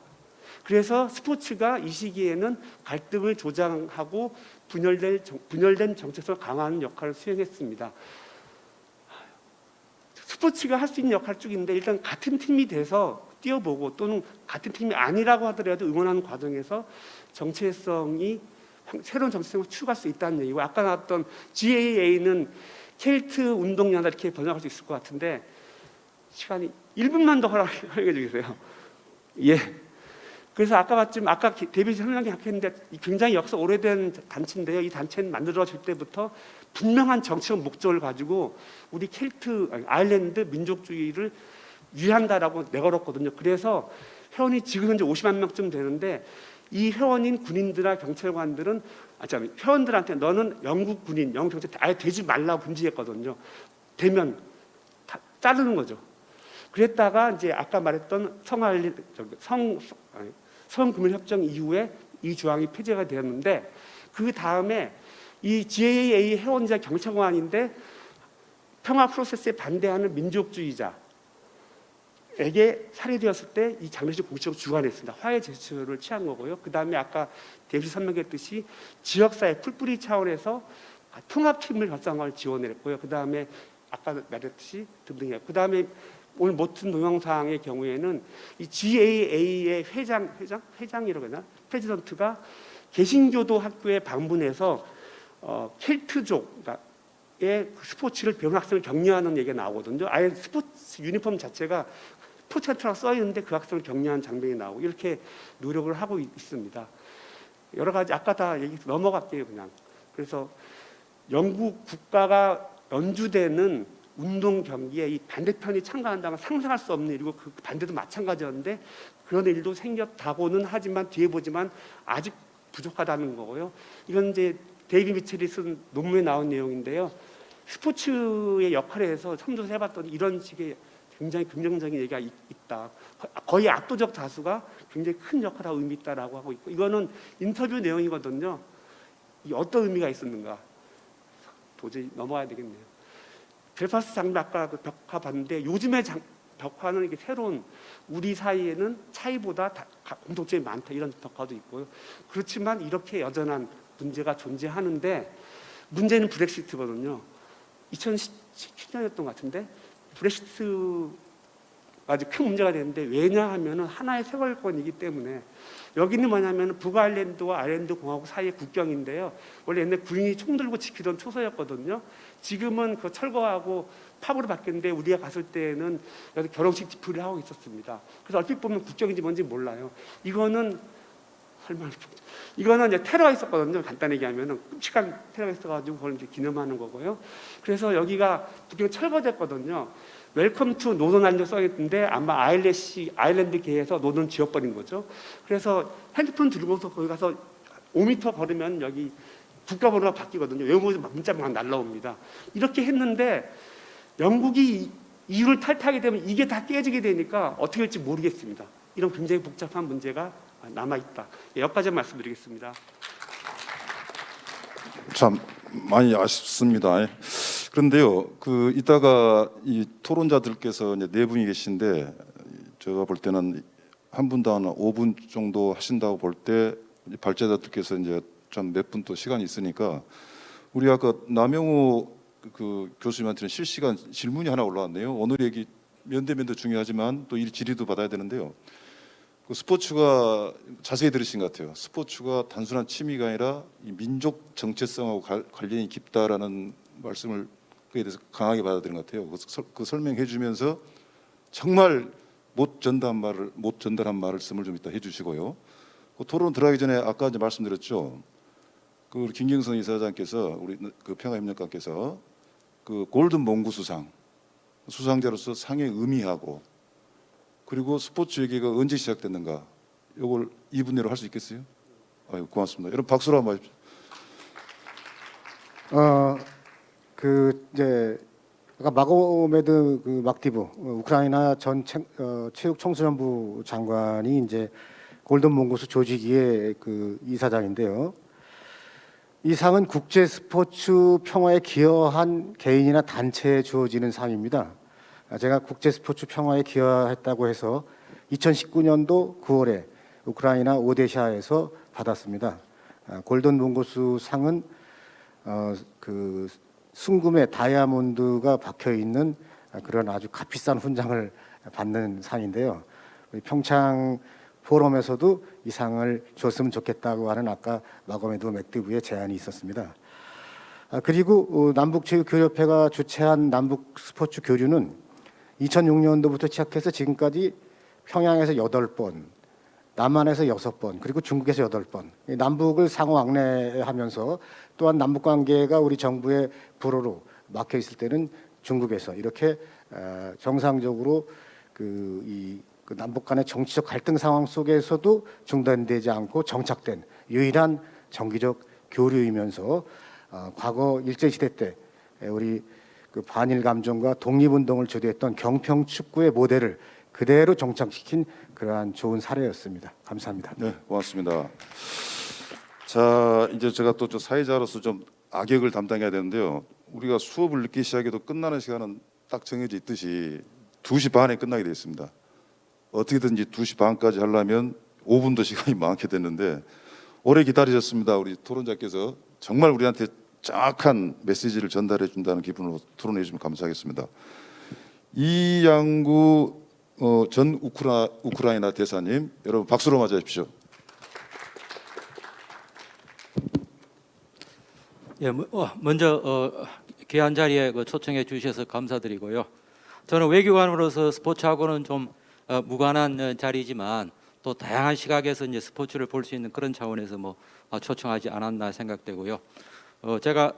그래서 스포츠가 이 시기에는 갈등을 조장하고 분열된 정체성을 강화하는 역할을 수행했습니다. 스포츠가 할 수 있는 역할 쪽인데, 일단 같은 팀이 돼서 뛰어보고 또는 같은 팀이 아니라고 하더라도 응원하는 과정에서 정체성이, 새로운 정체성을 추구할 수 있다는 얘기고, 아까 나왔던 GAA는 켈트 운동연합 이렇게 번역할 수 있을 것 같은데 시간이 1분만 더 허락해 주세요. 예. 그래서 아까 봤지만 아까 데이빗이 설명하게 했는데 굉장히 역사 오래된 단체인데요. 이 단체는 만들어질 때부터 분명한 정치적 목적을 가지고 우리 아일랜드 민족주의를 유한다라고 내걸었거든요. 그래서 회원이 지금 현재 50만 명쯤 되는데, 이 회원인 군인들과 경찰관들은 회원들한테 너는 영국 군인, 영국 경찰 아예 되지 말라고 금지했거든요. 되면 다 자르는 거죠. 그랬다가 이제 아까 말했던 성금융협정 이후에 이 조항이 폐지가 되었는데, 그 다음에 이 GAA 회원자 경찰관인데 평화 프로세스에 반대하는 민족주의자에게 살해되었을 때 이 장례식 공식적으로 주관했습니다. 화해 제스처를 취한 거고요. 그 다음에 아까 대표님 설명했듯이 지역사회 풀뿌리 차원에서 통합팀을 결성을 지원했고요. 그 다음에 아까 말했듯이 등등이에요. 그 다음에 오늘 모튼 동영상의 경우에는 이 GAA의 회장이라고 하나 프레지던트가 개신교도 학교에 방문해서 켈트족의 그 스포츠를 배운 학생을 격려하는 얘기가 나오거든요. 아예 스포츠 유니폼 자체가 스포츠센터라고 써 있는데 그 학생을 격려하는 장면이 나오고 이렇게 노력을 하고 있습니다. 여러 가지 아까 다 얘기 넘어갈게요 그냥. 그래서 영국 국가가 연주되는 운동 경기에 이 반대편이 참가한다면 상상할 수 없는 일이고 그 반대도 마찬가지였는데 그런 일도 생겼다고는 하지만 뒤에 보지만 아직 부족하다는 거고요. 이건 이제 데이비 미첼이 쓴 논문에 나온 내용인데요. 스포츠의 역할에 대해서 첨부해서 해봤더니 이런 식의 굉장히 긍정적인 얘기가 있다. 거의 압도적 다수가 굉장히 큰 역할을 하고 의미 있다라고 하고 있고 이거는 인터뷰 내용이거든요. 이 어떤 의미가 있었는가? 도저히 넘어가야 되겠네요. 벨파스트 장면 아까 그 벽화 봤는데 요즘의 벽화는 이게 새로운 우리 사이에는 차이보다 공통점이 많다 이런 벽화도 있고요. 그렇지만 이렇게 여전한 문제가 존재하는데 문제는 브렉시트거든요. 2017년이었던 것 같은데 브렉시트가 아주 큰 문제가 되는데 왜냐하면 하나의 세월권이기 때문에 여기는 뭐냐면 북아일랜드와 아일랜드 공화국 사이의 국경인데요. 원래 옛날 군인이 총 들고 지키던 초소였거든요. 지금은 그 철거하고 팝으로 바뀌었는데 우리가 갔을 때는 여기 결혼식 집회를 하고 있었습니다. 그래서 얼핏 보면 국경인지 뭔지 몰라요. 이거는 이제 테러가 있었거든요. 간단히 얘기하면 끔찍한 테러가 있어가지고 그걸 이제 기념하는 거고요. 그래서 여기가 국경 철거됐거든요. 웰컴 투 노던 아일랜드 써있는데 아마 아일랜드계에서 노던 지워버린 거죠. 그래서 핸드폰 들고서 거기 가서 5m 걸으면 여기 국가번호가 바뀌거든요. 외국에서 문자가 막 날라옵니다. 이렇게 했는데 영국이 이유를 탈퇴하게 되면 이게 다 깨지게 되니까 어떻게 될지 모르겠습니다. 이런 굉장히 복잡한 문제가 남아있다. 여기까지 말씀드리겠습니다. 참 많이 아쉽습니다. 그런데요, 이따가 이 토론자들께서 이제 네 분이 계신데 제가 볼 때는 한 분당 한 5분 정도 하신다고 볼 때 발제자들께서 이제 좀 몇 분 또 시간이 있으니까 우리 아까 남영호 교수님한테는 실시간 질문이 하나 올라왔네요. 오늘 얘기 면대면도 중요하지만 또 이 질의도 받아야 되는데요. 스포츠가 자세히 들으신 것 같아요. 스포츠가 단순한 취미가 아니라 이 민족 정체성하고 관련이 깊다라는 말씀을 그에 대해서 강하게 받아들인 것 같아요. 그 설명해 주면서 정말 못 전달한 말씀을 좀 이따 해주시고요. 토론 들어가기 전에 아까 이제 말씀드렸죠. 우리 김경선 이사장께서 우리 평화협력관께서 골든 몽구수상 수상자로서 상의 의미하고 그리고 스포츠 얘기가 언제 시작됐는가 이걸 2분 내로 할 수 있겠어요? 아유, 고맙습니다. 여러분 박수로 한번 해주십시오. 이제 아까 마고메드 막디브 우크라이나 전 체육 청소년부 장관이 이제 골든 몽고스 조직위의 이사장인데요. 이 상은 국제 스포츠 평화에 기여한 개인이나 단체에 주어지는 상입니다. 제가 국제 스포츠 평화에 기여했다고 해서 2019년도 9월에 우크라이나 오데샤에서 받았습니다. 골든 몽고스 상은 순금의 다이아몬드가 박혀 있는 그런 아주 값비싼 훈장을 받는 상인데요. 평창 포럼에서도 이 상을 줬으면 좋겠다고 하는 아까 마고메드 맥디브의 제안이 있었습니다. 그리고 남북체육교류협회가 주최한 남북 스포츠 교류는 2006년도부터 시작해서 지금까지 평양에서 8번, 남한에서 6번, 그리고 중국에서 8번 남북을 상호 왕래하면서 또한 남북 관계가 우리 정부의 불호로 막혀 있을 때는 중국에서 이렇게 정상적으로 남북 간의 정치적 갈등 상황 속에서도 중단되지 않고 정착된 유일한 정기적 교류이면서 과거 일제시대 때 우리 반일 감정과 독립운동을 주도했던 경평 축구의 모델을 그대로 정착시킨 그러한 좋은 사례였습니다. 감사합니다. 네, 고맙습니다. 자, 이제 제가 또 사회자로서 좀 악역을 담당해야 되는데요. 우리가 수업을 늦게 시작해도 끝나는 시간은 딱 정해져 있듯이 2시 반에 끝나게 되어 있습니다. 어떻게든지 2시 반까지 하려면 5분 더 시간이 많게 됐는데 오래 기다리셨습니다. 우리 토론자께서 정말 우리한테 정확한 메시지를 전달해 준다는 기분으로 토론해 주시면 감사하겠습니다. 이양구 전 우크라이나 대사님, 여러분 박수로 맞아 주십시오. 예, 먼저 귀한 자리에 초청해 주셔서 감사드리고요. 저는 외교관으로서 스포츠하고는 좀 무관한 자리지만 또 다양한 시각에서 이제 스포츠를 볼 수 있는 그런 차원에서 초청하지 않았나 생각되고요. 제가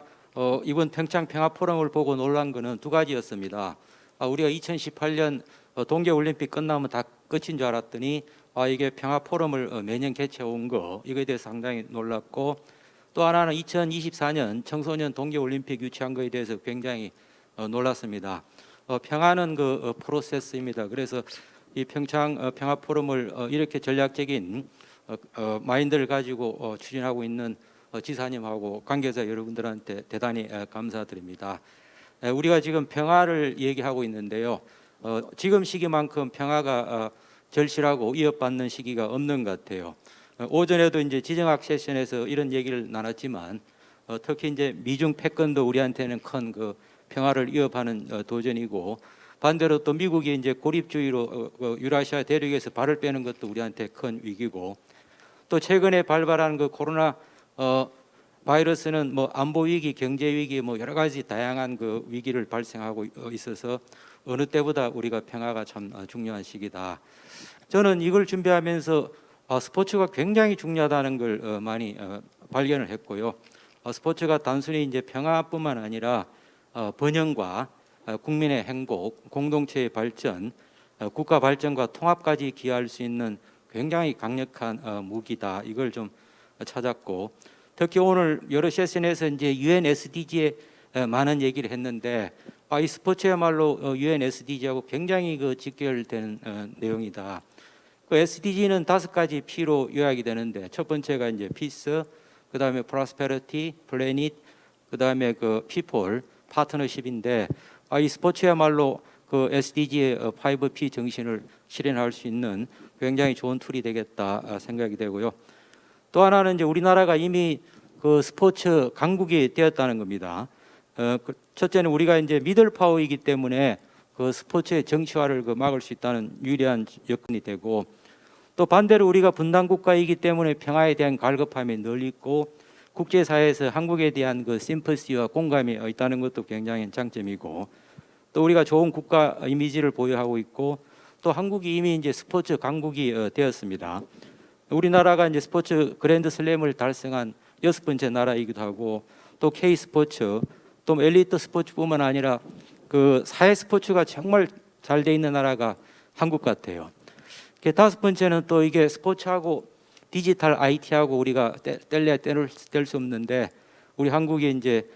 이번 평창 평화 포럼을 보고 놀란 거는 두 가지였습니다. 우리가 2018년 동계올림픽 끝나면 다 끝인 줄 알았더니 이게 평화 포럼을 매년 개최해 온 거 이거에 대해서 상당히 놀랐고, 또 하나는 2024년 청소년 동계올림픽 유치한 거에 대해서 굉장히 놀랐습니다. 평화는 그 프로세스입니다. 그래서 이 평창 평화 포럼을 이렇게 전략적인 마인드를 가지고 추진하고 있는 지사님하고 관계자 여러분들한테 대단히 감사드립니다. 우리가 지금 평화를 얘기하고 있는데요. 지금 시기만큼 평화가 절실하고 위협받는 시기가 없는 것 같아요. 오전에도 이제 지정학 세션에서 이런 얘기를 나눴지만 특히 이제 미중 패권도 우리한테는 큰 그 평화를 위협하는 도전이고, 반대로 또 미국이 이제 고립주의로 유라시아 대륙에서 발을 빼는 것도 우리한테 큰 위기고, 또 최근에 발발한 그 코로나 바이러스는 안보 위기, 경제 위기 여러 가지 다양한 그 위기를 발생하고 있어서 어느 때보다 우리가 평화가 참 중요한 시기다. 저는 이걸 준비하면서 스포츠가 굉장히 중요하다는 걸 많이 발견을 했고요. 스포츠가 단순히 이제 평화뿐만 아니라 번영과 국민의 행복, 공동체의 발전, 국가 발전과 통합까지 기여할 수 있는 굉장히 강력한 무기다. 이걸 좀 찾았고, 특히 오늘 여러 세션에서 이제 UN SDG에 많은 얘기를 했는데 이 스포츠야말로 UN SDG하고 굉장히 그 직결되는 내용이다. 그 SDG는 5가지 P로 요약이 되는데, 첫 번째가 이제 피스, 그 다음에 프로스페리티, 플래닛, 그 다음에 그 피플, 파트너십인데 이 스포츠야말로 그 SDG의 5P 정신을 실현할 수 있는 굉장히 좋은 툴이 되겠다 생각이 되고요. 또 하나는 이제 우리나라가 이미 그 스포츠 강국이 되었다는 겁니다. 첫째는 우리가 이제 미들 파워이기 때문에 그 스포츠의 정치화를 막을 수 있다는 유리한 여건이 되고, 또 반대로 우리가 분단 국가이기 때문에 평화에 대한 갈급함이 늘 있고, 국제사회에서 한국에 대한 그 심퍼시와 공감이 있다는 것도 굉장히 장점이고, 또 우리가 좋은 국가 이미지를 보유하고 있고, 또 한국이 이미 이제 스포츠 강국이 되었습니다. 우리나라가 이제 스포츠 그랜드 슬램을 달성한 6번째 나라이기도 하고, 또 K 스포츠, 또 엘리트 스포츠뿐만 아니라 그 사회 스포츠가 정말 잘 돼 있는 나라가 한국 같아요. 5번째는 또 이게 스포츠하고 디지털 IT하고 우리가 뗄 수 없는데, 우리 한국이 이제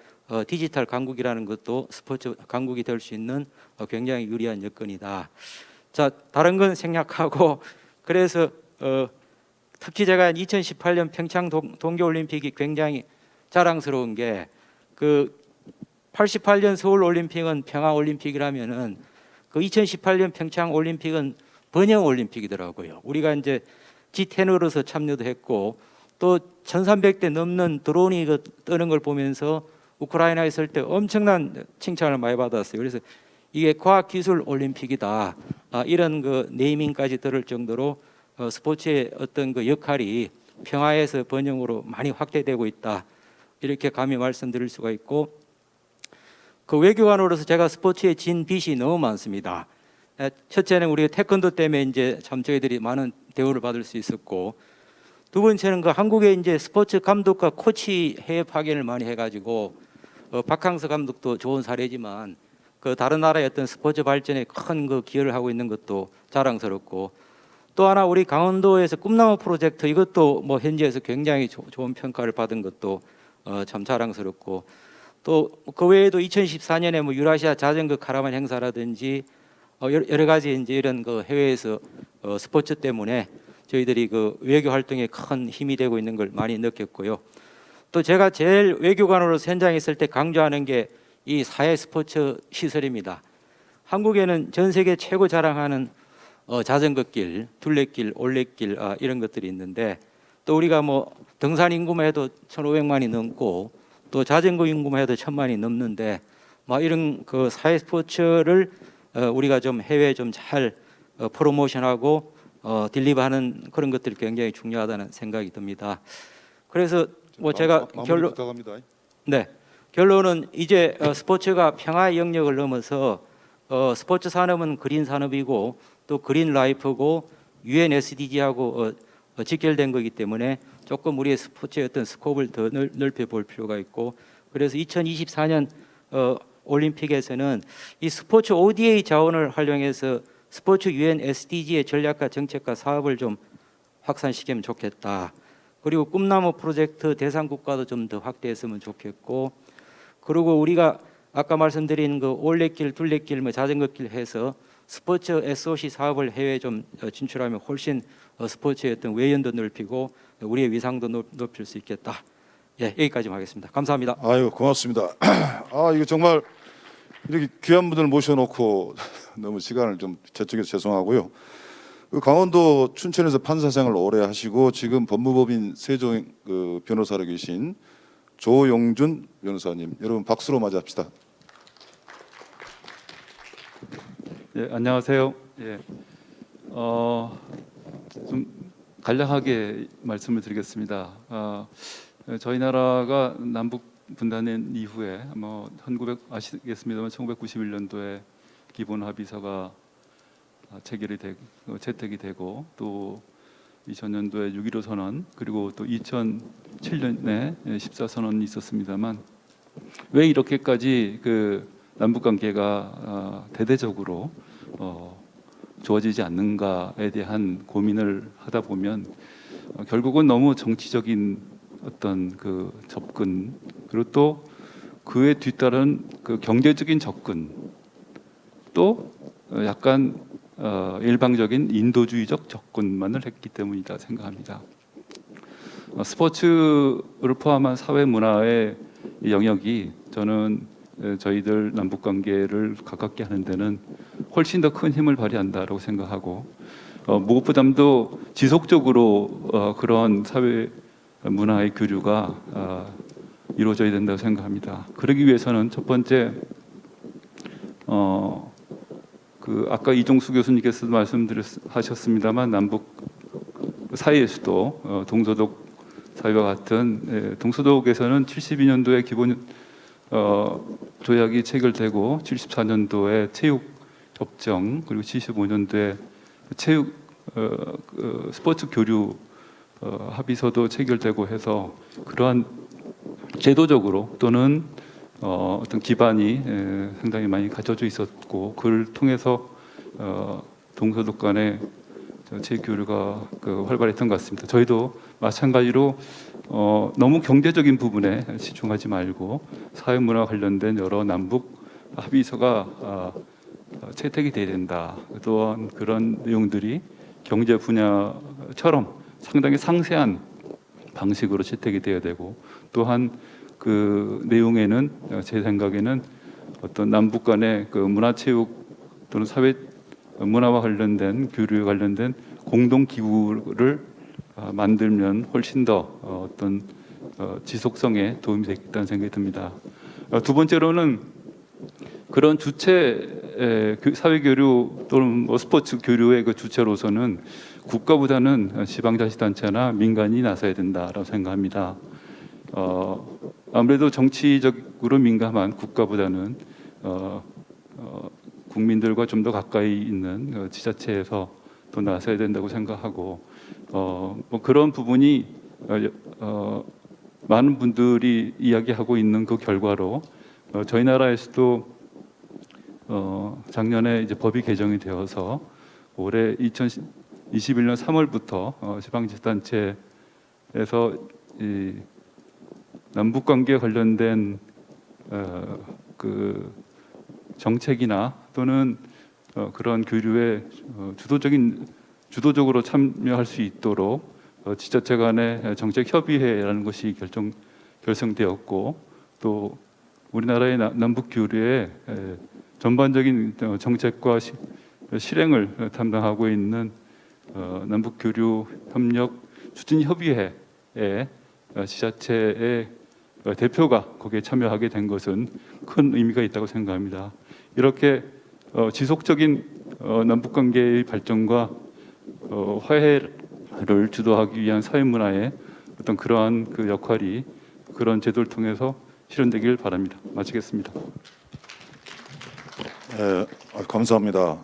디지털 강국이라는 것도 스포츠 강국이 될 수 있는 굉장히 유리한 여건이다. 자, 다른 건 생략하고, 그래서 특히 제가 2018년 평창 동계올림픽이 굉장히 자랑스러운 게, 그 88년 서울올림픽은 평화올림픽이라면은 그 2018년 평창올림픽은 번영올림픽이더라고요. 우리가 이제 G10으로서 참여도 했고, 또 1300대 넘는 드론이 뜨는 걸 보면서 우크라이나에 있을 때 엄청난 칭찬을 많이 받았어요. 그래서 이게 과학기술 올림픽이다, 이런 그 네이밍까지 들을 정도로 스포츠의 어떤 그 역할이 평화에서 번영으로 많이 확대되고 있다, 이렇게 감히 말씀드릴 수가 있고, 그 외교관으로서 제가 스포츠에 진 빚이 너무 많습니다. 첫째는 우리가 태권도 때문에 이제 참 저희들이 많은 대우를 받을 수 있었고, 두 번째는 그 한국의 이제 스포츠 감독과 코치 해외 파견을 많이 해가지고 박항서 감독도 좋은 사례지만 그 다른 나라의 어떤 스포츠 발전에 큰 그 기여를 하고 있는 것도 자랑스럽고, 또 하나 우리 강원도에서 꿈나무 프로젝트, 이것도 현지에서 굉장히 좋은 평가를 받은 것도 참 자랑스럽고, 또 그 외에도 2014년에 유라시아 자전거 카라반 행사라든지 여러 가지 이제 이런 그 해외에서 스포츠 때문에 저희들이 그 외교 활동에 큰 힘이 되고 있는 걸 많이 느꼈고요. 또 제가 제일 외교관으로서 현장에 있을 때 강조하는 게 이 사회 스포츠 시설입니다. 한국에는 전 세계 최고 자랑하는 자전거길, 둘레길, 올레길 이런 것들이 있는데 또 우리가 뭐 등산 인구만 해도 1,500만이 넘고 또 자전거 인구만 해도 1,000만이 넘는데 뭐 이런 그 사회 스포츠를 우리가 좀 해외에 좀 잘 프로모션하고 딜리버하는 그런 것들이 굉장히 중요하다는 생각이 듭니다. 그래서 뭐 제가 결론 부탁합니다. 네. 결론은 이제 스포츠가 평화의 영역을 넘어서 스포츠 산업은 그린 산업이고 또 그린 라이프고 UN SDG하고 직결된 거기 때문에 조금 우리의 스포츠의 어떤 스코프를 더 넓혀 볼 필요가 있고 그래서 2024년 올림픽에서는 이 스포츠 ODA 자원을 활용해서 스포츠 UN SDG의 전략과 정책과 사업을 좀 확산시키면 좋겠다. 그리고 꿈나무 프로젝트 대상 국가도 좀 더 확대했으면 좋겠고 그리고 우리가 아까 말씀드린 그 올레길, 둘레길, 뭐 자전거길 해서 스포츠 SOC 사업을 해외에 좀 진출하면 훨씬 스포츠의 어떤 외연도 넓히고 우리의 위상도 높일 수 있겠다. 예, 여기까지 하겠습니다. 감사합니다. 아유, 고맙습니다. 이거 정말 이렇게 귀한 분들 모셔놓고 너무 시간을 좀 저쪽에서 죄송하고요. 그 강원도 춘천에서 판사 생활을 오래 하시고 지금 법무법인 세종 변호사로 계신 조용준 변호사님, 여러분 박수로 맞이합시다. 예, 안녕하세요. 예, 좀 간략하게 말씀을 드리겠습니다. 저희 나라가 남북 분단된 이후에 아시겠습니다만 1991년도에 기본 합의서가 채택이 되고 또 2000년도에 6.15 선언 그리고 또 2007년에 14선언이 있었습니다만 왜 이렇게까지 그 남북 관계가 대대적으로 좋아지지 않는가에 대한 고민을 하다 보면 결국은 너무 정치적인 어떤 그 접근 그리고 또 그에 뒤따른 그 경제적인 접근 또 약간 일방적인 인도주의적 접근만을 했기 때문이다 생각합니다. 스포츠를 포함한 사회 문화의 영역이 저는 저희들 남북 관계를 가깝게 하는 데는 훨씬 더 큰 힘을 발휘한다라고 생각하고 무엇보다도 지속적으로 그런 사회 문화의 교류가 이루어져야 된다고 생각합니다. 그러기 위해서는 첫 번째 아까 이종수 교수님께서도 말씀하셨습니다만 남북 사이의 수도 동서독 사회와 같은 동서독에서는 72년도에 기본 조약이 체결되고 74년도에 체육 협정 그리고 75년도에 체육 스포츠 교류 합의서도 체결되고 해서 그러한 제도적으로 또는 어떤 기반이 상당히 많이 갖춰져 있었고 그를 통해서 동서독 간의 체육 교류가 활발했던 것 같습니다. 저희도 마찬가지로 너무 경제적인 부분에 집중하지 말고 사회문화 관련된 여러 남북 합의서가 채택이 돼야 된다. 또한 그런 내용들이 경제 분야처럼 상당히 상세한 방식으로 채택이 돼야 되고 또한 그 내용에는 제 생각에는 어떤 남북 간의 그 문화체육 또는 사회 문화와 관련된 교류에 관련된 공동 기구를 만들면 훨씬 더 어떤 지속성에 도움이 되겠다는 생각이 듭니다. 두 번째로는 그런 주체 사회 교류 또는 뭐 스포츠 교류의 그 주체로서는 국가보다는 지방자치단체나 민간이 나서야 된다라고 생각합니다. 아무래도 정치적으로 민감한 국가보다는 국민들과 좀 더 가까이 있는 지자체에서 또 나서야 된다고 생각하고 뭐 그런 부분이 많은 분들이 이야기하고 있는 그 결과로 저희 나라에서도 작년에 이제 법이 개정이 되어서 올해 2021년 3월부터 지방자치단체에서 이 남북 관계에 관련된 그 정책이나 또는 그런 교류에 주도적으로 참여할 수 있도록 지자체 간의 정책 협의회라는 것이 결성되었고 또 우리나라의 남북 교류의 전반적인 정책과 실행을 담당하고 있는 남북 교류 협력 추진 협의회의 지자체의 대표가 거기에 참여하게 된 것은 큰 의미가 있다고 생각합니다. 이렇게 지속적인 남북 관계의 발전과 화해를 주도하기 위한 사회 문화의 어떤 그러한 그 역할이 그런 제도를 통해서 실현되길 바랍니다. 마치겠습니다. 네, 감사합니다.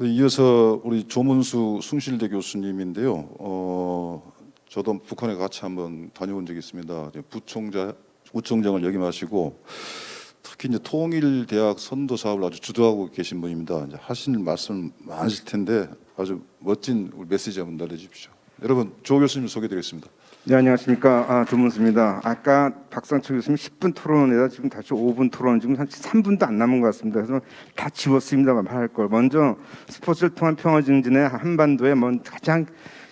이어서 우리 조문수 숭실대 교수님인데요. 저도 북한에 같이 한번 다녀온 적이 있습니다. 부총장을 역임하시고 특히 이제 통일대학 선도 사업을 아주 주도하고 계신 분입니다. 이제 하실 말씀 많으실 텐데 아주 멋진 메시지 한번 날려주십시오. 여러분, 조 교수님 소개드리겠습니다. 네, 안녕하십니까. 조문수입니다. 아까 박상철 교수님 10분 토론에다 지금 다시 5분 토론, 지금 한 3분도 안 남은 것 같습니다. 그래서 다 지웠습니다만 할 걸. 먼저 스포츠를 통한 평화 증진의 한반도에 가장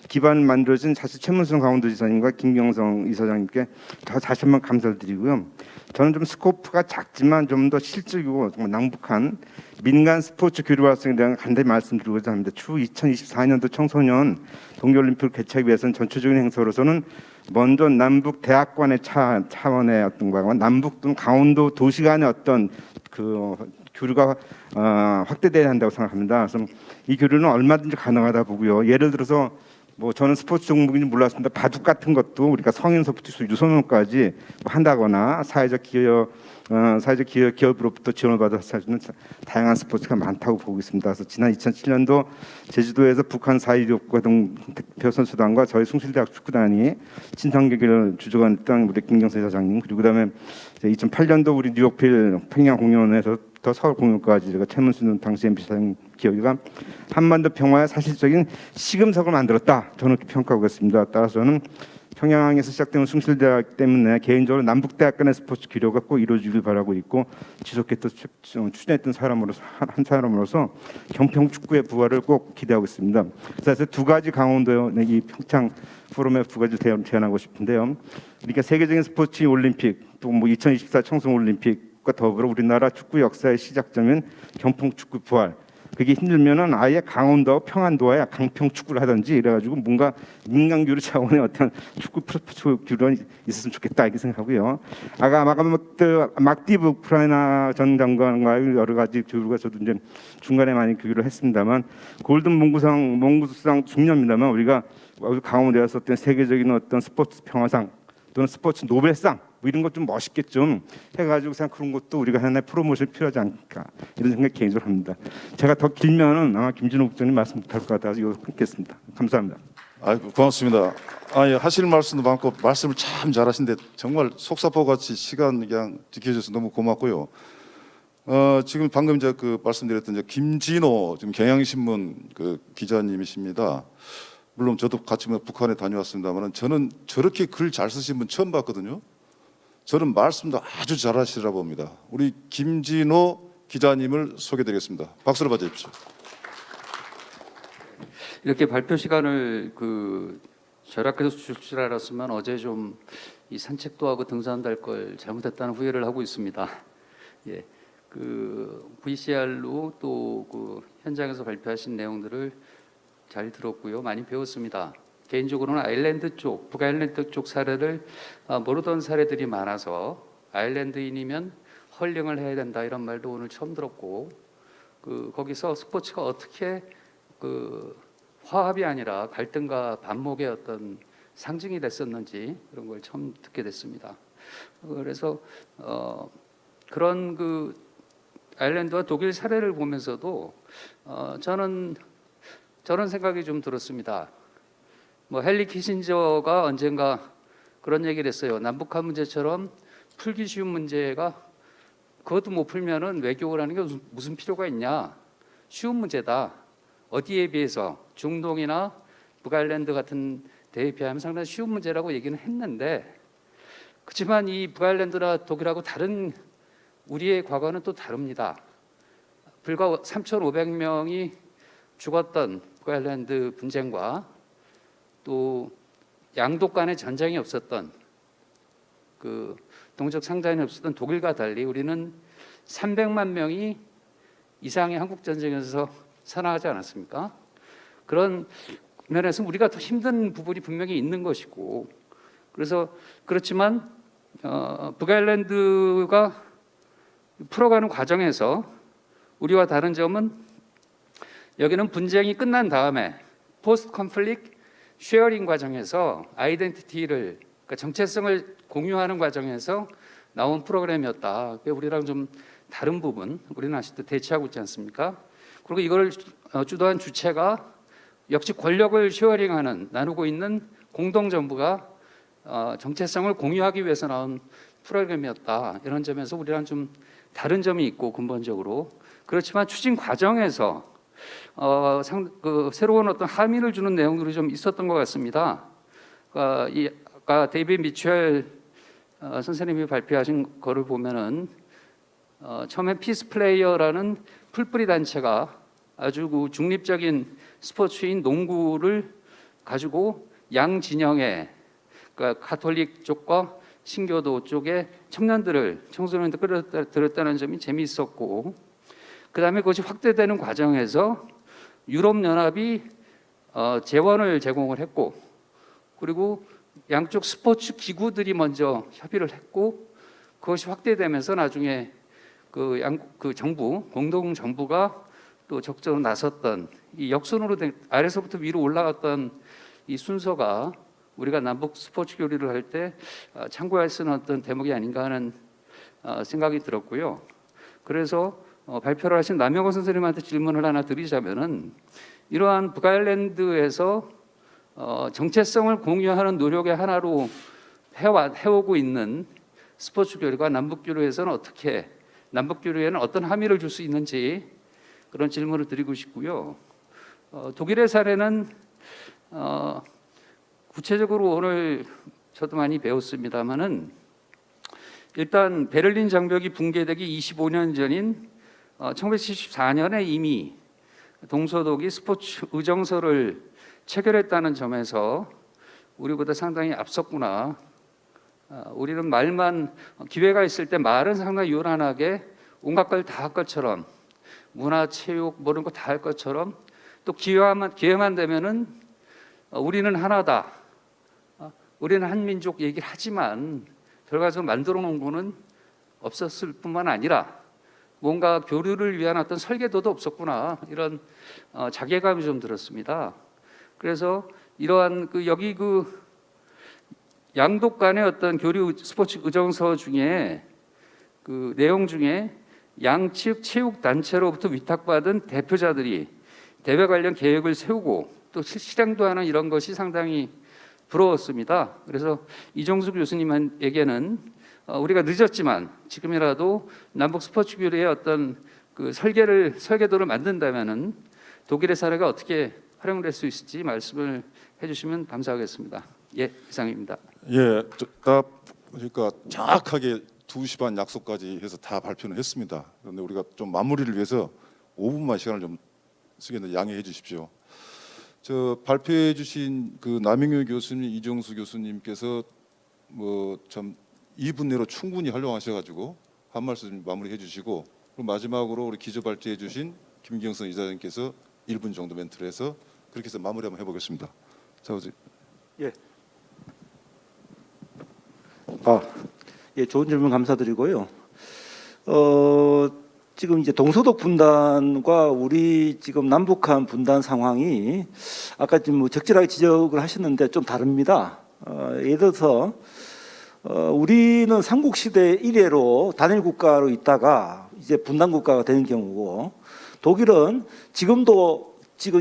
기반을 만들어진 사실 최문순 강원도지사님과 김경성 이사장님께 다시 한번 감사를 드리고요. 저는 좀 스코프가 작지만 좀 더 실질적이고 정말 낭북한 민간 스포츠 교류 활성에 대한 간단히 말씀드리고자 합니다. 추후 2024년도 청소년 동계올림픽을 개최하기 위해서는 전체적인 행사로서는 먼저 남북 대학간의 차원의 어떤 거와 남북 또는 강원도 도시 간의 어떤 그 교류가 확대돼야 한다고 생각합니다. 그래서 이 교류는 얼마든지 가능하다 보고요. 예를 들어서 저는 스포츠 종목인지 몰랐습니다. 바둑 같은 것도 우리가 성인서부터 유소년까지 한다거나 사회적 기업으로부터 지원을 받아서 할 수 있는 다양한 스포츠가 많다고 보고 있습니다. 그래서 지난 2007년도 제주도에서 북한 4.16 대표 선수단과 저희 숭실대학 축구단이 친선 경기를 주관했던 우리 김경세 사장님, 그리고 그다음에 2008년도 우리 뉴욕필 평양 공연에서 서울 공연까지 제가 최문순 당시 MB 사장 기억이가 한반도 평화의 사실적인 시금석을 만들었다. 저는 그렇게 평가하고 있습니다. 따라서 저는 평양에서 시작된 숭실대학 때문에 개인적으로 남북대학 간의 스포츠 교류가 꼭 이루어지길 바라고 있고 지속했던 추진했던 한 사람으로서 경평 축구의 부활을 꼭 기대하고 있습니다. 그래서 두 가지 강원도 이 평창 포럼에 두 가지 제안하고 싶은데요. 그러니까 세계적인 스포츠 올림픽 또 2024 청송 올림픽과 더불어 우리나라 축구 역사의 시작점인 경평 축구 부활. 그게 힘들면은 아예 강원도 평안도에 강평 축구를 하든지 이래가지고 뭔가 민간교류 차원의 어떤 축구 교류가 있었으면 좋겠다 이렇게 생각하고요. 아까 막디브 우크라이나 전 장관과 여러 가지 교류가 저도 이제 중간에 많이 교류를 했습니다만 골든 몽구상 중년입니다만 우리가 강원도에 썼던 세계적인 어떤 스포츠 평화상 또는 스포츠 노벨상 이런 것 좀 멋있게 좀 해가지고 그런 것도 우리가 하나의 프로모션이 필요하지 않을까 이런 생각 개인적으로 합니다. 제가 더 길면은 아마 김진호 국장님 말씀 못할 것 같아서 이거 끊겠습니다. 감사합니다. 고맙습니다. 하실 말씀도 많고 말씀을 참 잘하신데 정말 속사포같이 시간 그냥 지켜줘서 너무 고맙고요. 지금 방금 말씀드렸던 김진호 지금 경향신문 기자님이십니다. 물론 저도 같이 북한에 다녀왔습니다만 저는 저렇게 글 잘 쓰신 분 처음 봤거든요. 저는 말씀도 아주 잘하시리라 봅니다. 우리 김진호 기자님을 소개드리겠습니다. 박수로 맞아주십시오. 이렇게 발표 시간을 절약해서 줄 줄 알았으면 어제 좀 이 산책도 하고 등산도 할 걸 잘못했다는 후회를 하고 있습니다. 예, VCR로 또 현장에서 발표하신 내용들을 잘 들었고요, 많이 배웠습니다. 개인적으로는 아일랜드 쪽, 북아일랜드 쪽 사례를 모르던 사례들이 많아서 아일랜드인이면 헐링을 해야 된다 이런 말도 오늘 처음 들었고, 거기서 스포츠가 어떻게 화합이 아니라 갈등과 반목의 어떤 상징이 됐었는지 그런 걸 처음 듣게 됐습니다. 그래서 그런 아일랜드와 독일 사례를 보면서도 저는 저런 생각이 좀 들었습니다. 헨리 키신저가 언젠가 그런 얘기를 했어요. 남북한 문제처럼 풀기 쉬운 문제가 그것도 못 풀면은 외교를 하는 게 무슨 필요가 있냐. 쉬운 문제다. 어디에 비해서 중동이나 북아일랜드 같은 데에 비하면 상당히 쉬운 문제라고 얘기는 했는데, 그렇지만 이 북아일랜드나 독일하고 다른 우리의 과거는 또 다릅니다. 불과 3,500명이 죽었던 북아일랜드 분쟁과 또 양독 간의 전쟁이 없었던 그 동적 상잔이 없었던 독일과 달리 우리는 300만 명이 이상의 한국 전쟁에서 사망하지 않았습니까? 그런 면에서 우리가 더 힘든 부분이 분명히 있는 것이고, 그래서 그렇지만 북아일랜드가 풀어가는 과정에서 우리와 다른 점은 여기는 분쟁이 끝난 다음에 포스트 컨플릭트 쉐어링 과정에서 아이덴티티를, 그러니까 정체성을 공유하는 과정에서 나온 프로그램이었다. 그게 우리랑 좀 다른 부분, 우리는 아직도 대치하고 있지 않습니까? 그리고 이걸 주도한 주체가 역시 권력을 쉐어링하는, 나누고 있는 공동정부가 정체성을 공유하기 위해서 나온 프로그램이었다. 이런 점에서 우리랑 좀 다른 점이 있고, 근본적으로. 그렇지만 추진 과정에서 새로운 어떤 함의를 주는 내용들이 좀 있었던 것 같습니다. 아까 데이비드 미첼 선생님이 발표하신 거를 보면은 처음에 피스 플레이어라는 풀뿌리 단체가 아주 그 중립적인 스포츠인 농구를 가지고 양 진영의, 그러니까 가톨릭 쪽과 신교도 쪽의 청년들을, 청소년들 끌어들였다는 점이 재미있었고, 그 다음에 그것이 확대되는 과정에서 유럽연합이 재원을 제공을 했고, 그리고 양쪽 스포츠 기구들이 먼저 협의를 했고, 그것이 확대되면서 나중에 그 정부, 공동 정부가 또 적극적으로 나섰던, 이 역순으로 아래서부터 위로 올라갔던 이 순서가 우리가 남북 스포츠 교류를 할 때 참고할 수 있는 어떤 대목이 아닌가 하는 생각이 들었고요. 그래서 발표를 하신 남영호 선생님한테 질문을 하나 드리자면은, 이러한 북아일랜드에서 정체성을 공유하는 노력의 하나로 해오고 있는 스포츠 교류가 남북 교류에서는 어떻게, 남북 교류에는 어떤 함의를 줄 수 있는지, 그런 질문을 드리고 싶고요. 독일의 사례는 구체적으로 오늘 저도 많이 배웠습니다마는, 일단 베를린 장벽이 붕괴되기 25년 전인 1974년에 이미 동서독이 스포츠 의정서를 체결했다는 점에서 우리보다 상당히 앞섰구나. 우리는 말만, 기회가 있을 때 말은 상당히 요란하게 온갖 걸 다 할 것처럼, 문화, 체육, 모르는 거 다 할 것처럼, 또 기회만 되면은 우리는 하나다, 우리는 한민족 얘기를 하지만 결과적으로 만들어 놓은 거는 없었을 뿐만 아니라 뭔가 교류를 위한 어떤 설계도도 없었구나, 이런 자괴감이 좀 들었습니다. 그래서 이러한 여기 양독 간의 어떤 교류 스포츠 의정서 중에 그 내용 중에 양측 체육 단체로부터 위탁받은 대표자들이 대회 관련 계획을 세우고 또 실행도 하는 이런 것이 상당히 부러웠습니다. 그래서 이종수 교수님에게는 우리가 늦었지만 지금이라도 남북 스포츠 교류의 어떤 그 설계도를 만든다면은 독일의 사례가 어떻게 활용될 수 있을지 말씀을 해주시면 감사하겠습니다. 예, 이상입니다. 예, 그러니까 정확하게 2시 반 약속까지 해서 다 발표는 했습니다. 그런데 우리가 좀 마무리를 위해서 5분만 시간을 좀 쓰겠는데 양해해 주십시오. 저 발표해 주신 그 남영효 교수님, 이정수 교수님께서 참 2분 내로 충분히 활용하셔가지고 한 말씀 좀 마무리해 주시고, 그리고 마지막으로 우리 기조 발제해 주신 김경선 이사장께서 1분 정도 멘트를 해서 그렇게 해서 마무리 한번 해보겠습니다. 자, 예. 예, 좋은 질문 감사드리고요. 지금 이제 동서독 분단과 우리 지금 남북한 분단 상황이 아까 지금 적절하게 지적을 하셨는데 좀 다릅니다. 예를 들어서 우리는 삼국시대 이래로 단일 국가로 있다가 이제 분단 국가가 되는 경우고, 독일은 지금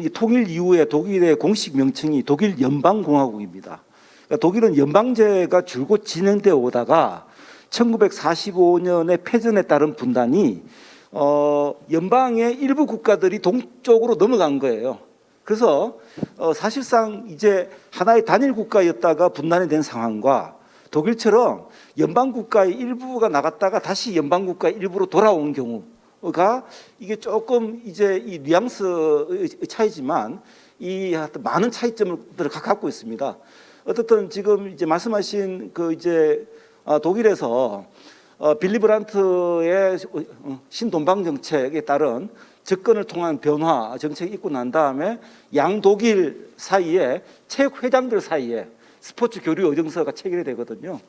이 통일 이후에 독일의 공식 명칭이 독일 연방공화국입니다. 그러니까 독일은 연방제가 줄곧 진행되어 오다가 1945년에 패전에 따른 분단이 연방의 일부 국가들이 동쪽으로 넘어간 거예요. 그래서 사실상 이제 하나의 단일 국가였다가 분단이 된 상황과 독일처럼 연방 국가의 일부가 나갔다가 다시 연방 국가의 일부로 돌아온 경우가 이게 조금 이제 이 뉘앙스의 차이지만 이 많은 차이점을 갖고 있습니다. 어떻든 지금 이제 말씀하신 그 이제 독일에서 빌리 브란트의 신동방 정책에 따른 접근을 통한 변화 정책이 있고 난 다음에 양독일 사이에 체육회장들 사이에 스포츠 교류 의정서가 체결이 되거든요.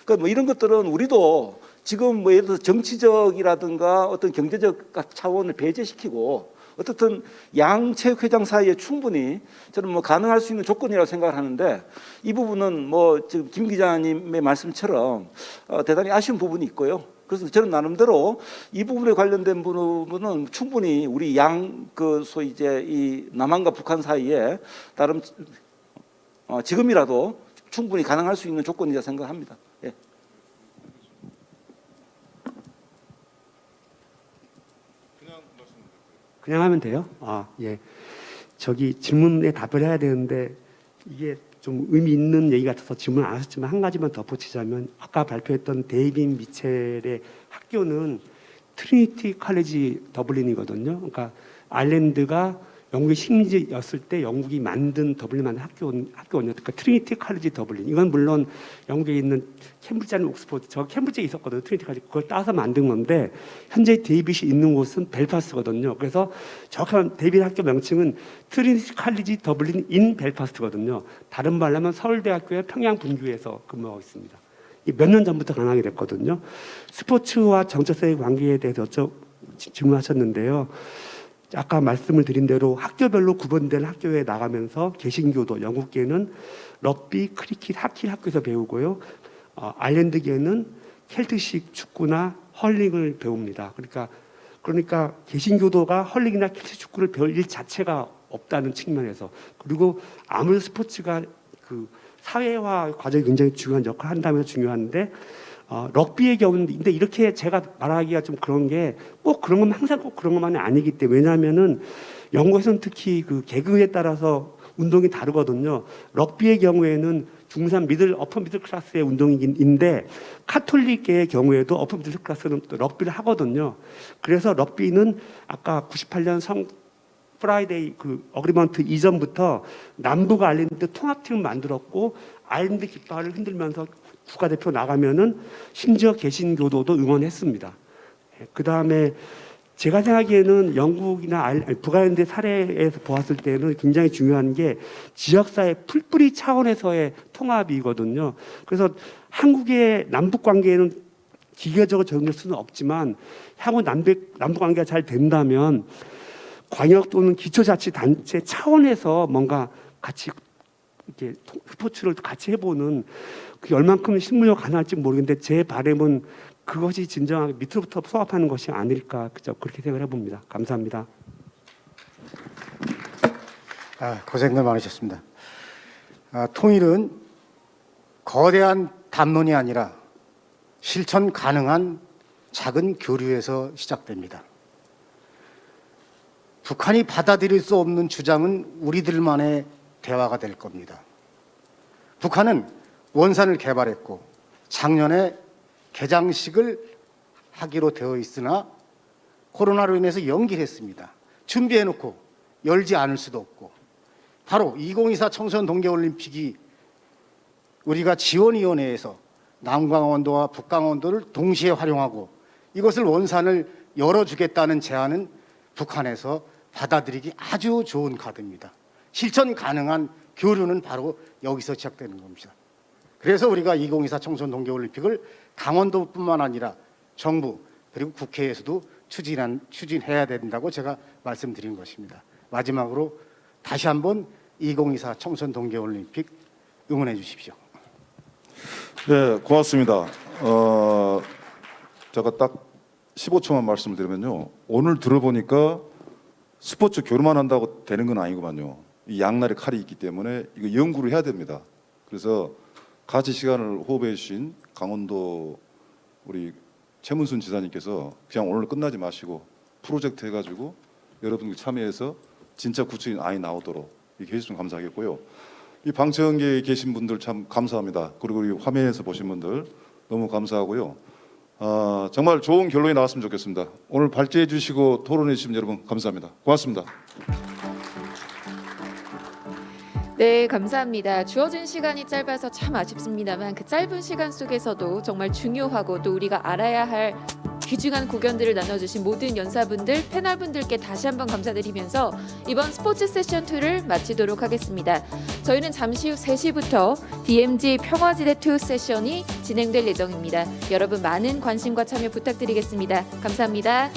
그러니까 뭐 이런 것들은 우리도 지금 뭐 예를 들어서 정치적이라든가 어떤 경제적 차원을 배제시키고 어떻든 양 체육회장 사이에 충분히 저는 뭐 가능할 수 있는 조건이라고 생각을 하는데 이 부분은 뭐 지금 김 기자님의 말씀처럼 대단히 아쉬운 부분이 있고요. 그래서 저는 나름대로 이 부분에 관련된 부분은 충분히 우리 양 그 소위 이제 이 남한과 북한 사이에 나름 지금이라도 충분히 가능할 수 있는 조건이라 생각합니다. 예. 그냥 하면 돼요? 예. 저기 질문에 답을 해야 되는데 이게 좀 의미 있는 얘기 같아서 질문 안 하셨지만 한 가지만 덧붙이자면 아까 발표했던 데이빗 미첼의 학교는 트리니티 칼리지 더블린이거든요. 그러니까 아일랜드가 영국의 식민지였을 때 영국이 만든 더블린 만든 학교원이었으니까 그러니까 트리니티 칼리지 더블린. 이건 물론 영국에 있는 캠브리지 아니면 옥스퍼드, 저 캠브리지에 있었거든요. 트리니티 칼리지 그걸 따서 만든 건데 현재 데이빗이 있는 곳은 벨파스트거든요. 그래서 정확한 데이빗 학교 명칭은 트리니티 칼리지 더블린 인 벨파스트거든요. 다른 말로 하면 서울대학교의 평양 분교에서 근무하고 있습니다. 몇 년 전부터 가능하게 됐거든요. 스포츠와 정체성의 관계에 대해서 질문하셨는데요. 아까 말씀을 드린 대로 학교별로 구분된 학교에 나가면서 개신교도 영국계는 럭비, 크리켓, 하키 학교에서 배우고요. 아일랜드계는 켈트식 축구나 헐링을 배웁니다. 그러니까 개신교도가 헐링이나 켈트 축구를 배울 일 자체가 없다는 측면에서 그리고 아무래도 스포츠가 그 사회화 과정이 굉장히 중요한 역할을 한다면 중요한데 럭비의 경우는 근데 이렇게 제가 말하기가 좀 그런 게 꼭 그런 건 항상 꼭 그런 것만이 아니기 때문에 왜냐하면은 영국에서는 특히 그 계급에 따라서 운동이 다르거든요. 럭비의 경우에는 중산 어퍼 미들 클래스의 운동인데 카톨릭계의 경우에도 어퍼 미들 클래스는 또 럭비를 하거든요. 그래서 럭비는 아까 98년 프라이데이 그 어그리먼트 이전부터 남북 아일랜드 통합팀을 만들었고 아일랜드 깃발을 흔들면서 국가대표 나가면은 심지어 개신교도도 응원했습니다. 그 다음에 제가 생각하기에는 영국이나 북아일랜드 사례에서 보았을 때는 굉장히 중요한 게 지역사회 풀뿌리 차원에서의 통합이거든요. 그래서 한국의 남북 관계에는 기계적으로 적용할 수는 없지만 향후 남북 관계가 잘 된다면 광역 또는 기초자치단체 차원에서 뭔가 같이 이렇게 스포츠를 같이 해보는 그게 얼만큼 실무력 가능할지 모르겠는데 제 바람은 그것이 진정하게 밑으로부터 소합하는 것이 아닐까 그렇게 생각을 해봅니다. 감사합니다. 고생들 많으셨습니다. 통일은 거대한 담론이 아니라 실천 가능한 작은 교류에서 시작됩니다. 북한이 받아들일 수 없는 주장은 우리들만의 대화가 될 겁니다. 북한은 원산을 개발했고 작년에 개장식을 하기로 되어 있으나 코로나로 인해서 연기를 했습니다. 준비해놓고 열지 않을 수도 없고 바로 2024 청소년 동계올림픽이 우리가 지원위원회에서 남강원도와 북강원도를 동시에 활용하고 이것을 원산을 열어주겠다는 제안은 북한에서 받아들이기 아주 좋은 카드입니다. 실천 가능한 교류는 바로 여기서 시작되는 겁니다. 그래서 우리가 2024 청소년 동계올림픽을 강원도뿐만 아니라 정부 그리고 국회에서도 추진해야 된다고 제가 말씀드린 것입니다. 마지막으로 다시 한번 2024 청소년 동계올림픽 응원해 주십시오. 네, 고맙습니다. 제가 딱 15초만 말씀을 드리면요. 오늘 들어보니까 스포츠 교류만 한다고 되는 건 아니구만요. 이 양날의 칼이 있기 때문에 이거 연구를 해야 됩니다. 그래서 같이 시간을 호흡해 주신 강원도 우리 최문순 지사님께서 그냥 오늘 끝나지 마시고 프로젝트 해가지고 여러분들 참여해서 진짜 구체적인 안이 나오도록 이렇게 해주시면 감사하겠고요. 이 방청객에 계신 분들 참 감사합니다. 그리고 우리 화면에서 보신 분들 너무 감사하고요. 정말 좋은 결론이 나왔으면 좋겠습니다. 오늘 발제해 주시고 토론해 주신 여러분 감사합니다. 고맙습니다. 네, 감사합니다. 주어진 시간이 짧아서 참 아쉽습니다만 그 짧은 시간 속에서도 정말 중요하고 또 우리가 알아야 할 귀중한 고견들을 나눠주신 모든 연사분들, 패널분들께 다시 한번 감사드리면서 이번 스포츠 세션 2를 마치도록 하겠습니다. 저희는 잠시 후 3시부터 DMZ 평화지대 2 세션이 진행될 예정입니다. 여러분 많은 관심과 참여 부탁드리겠습니다. 감사합니다.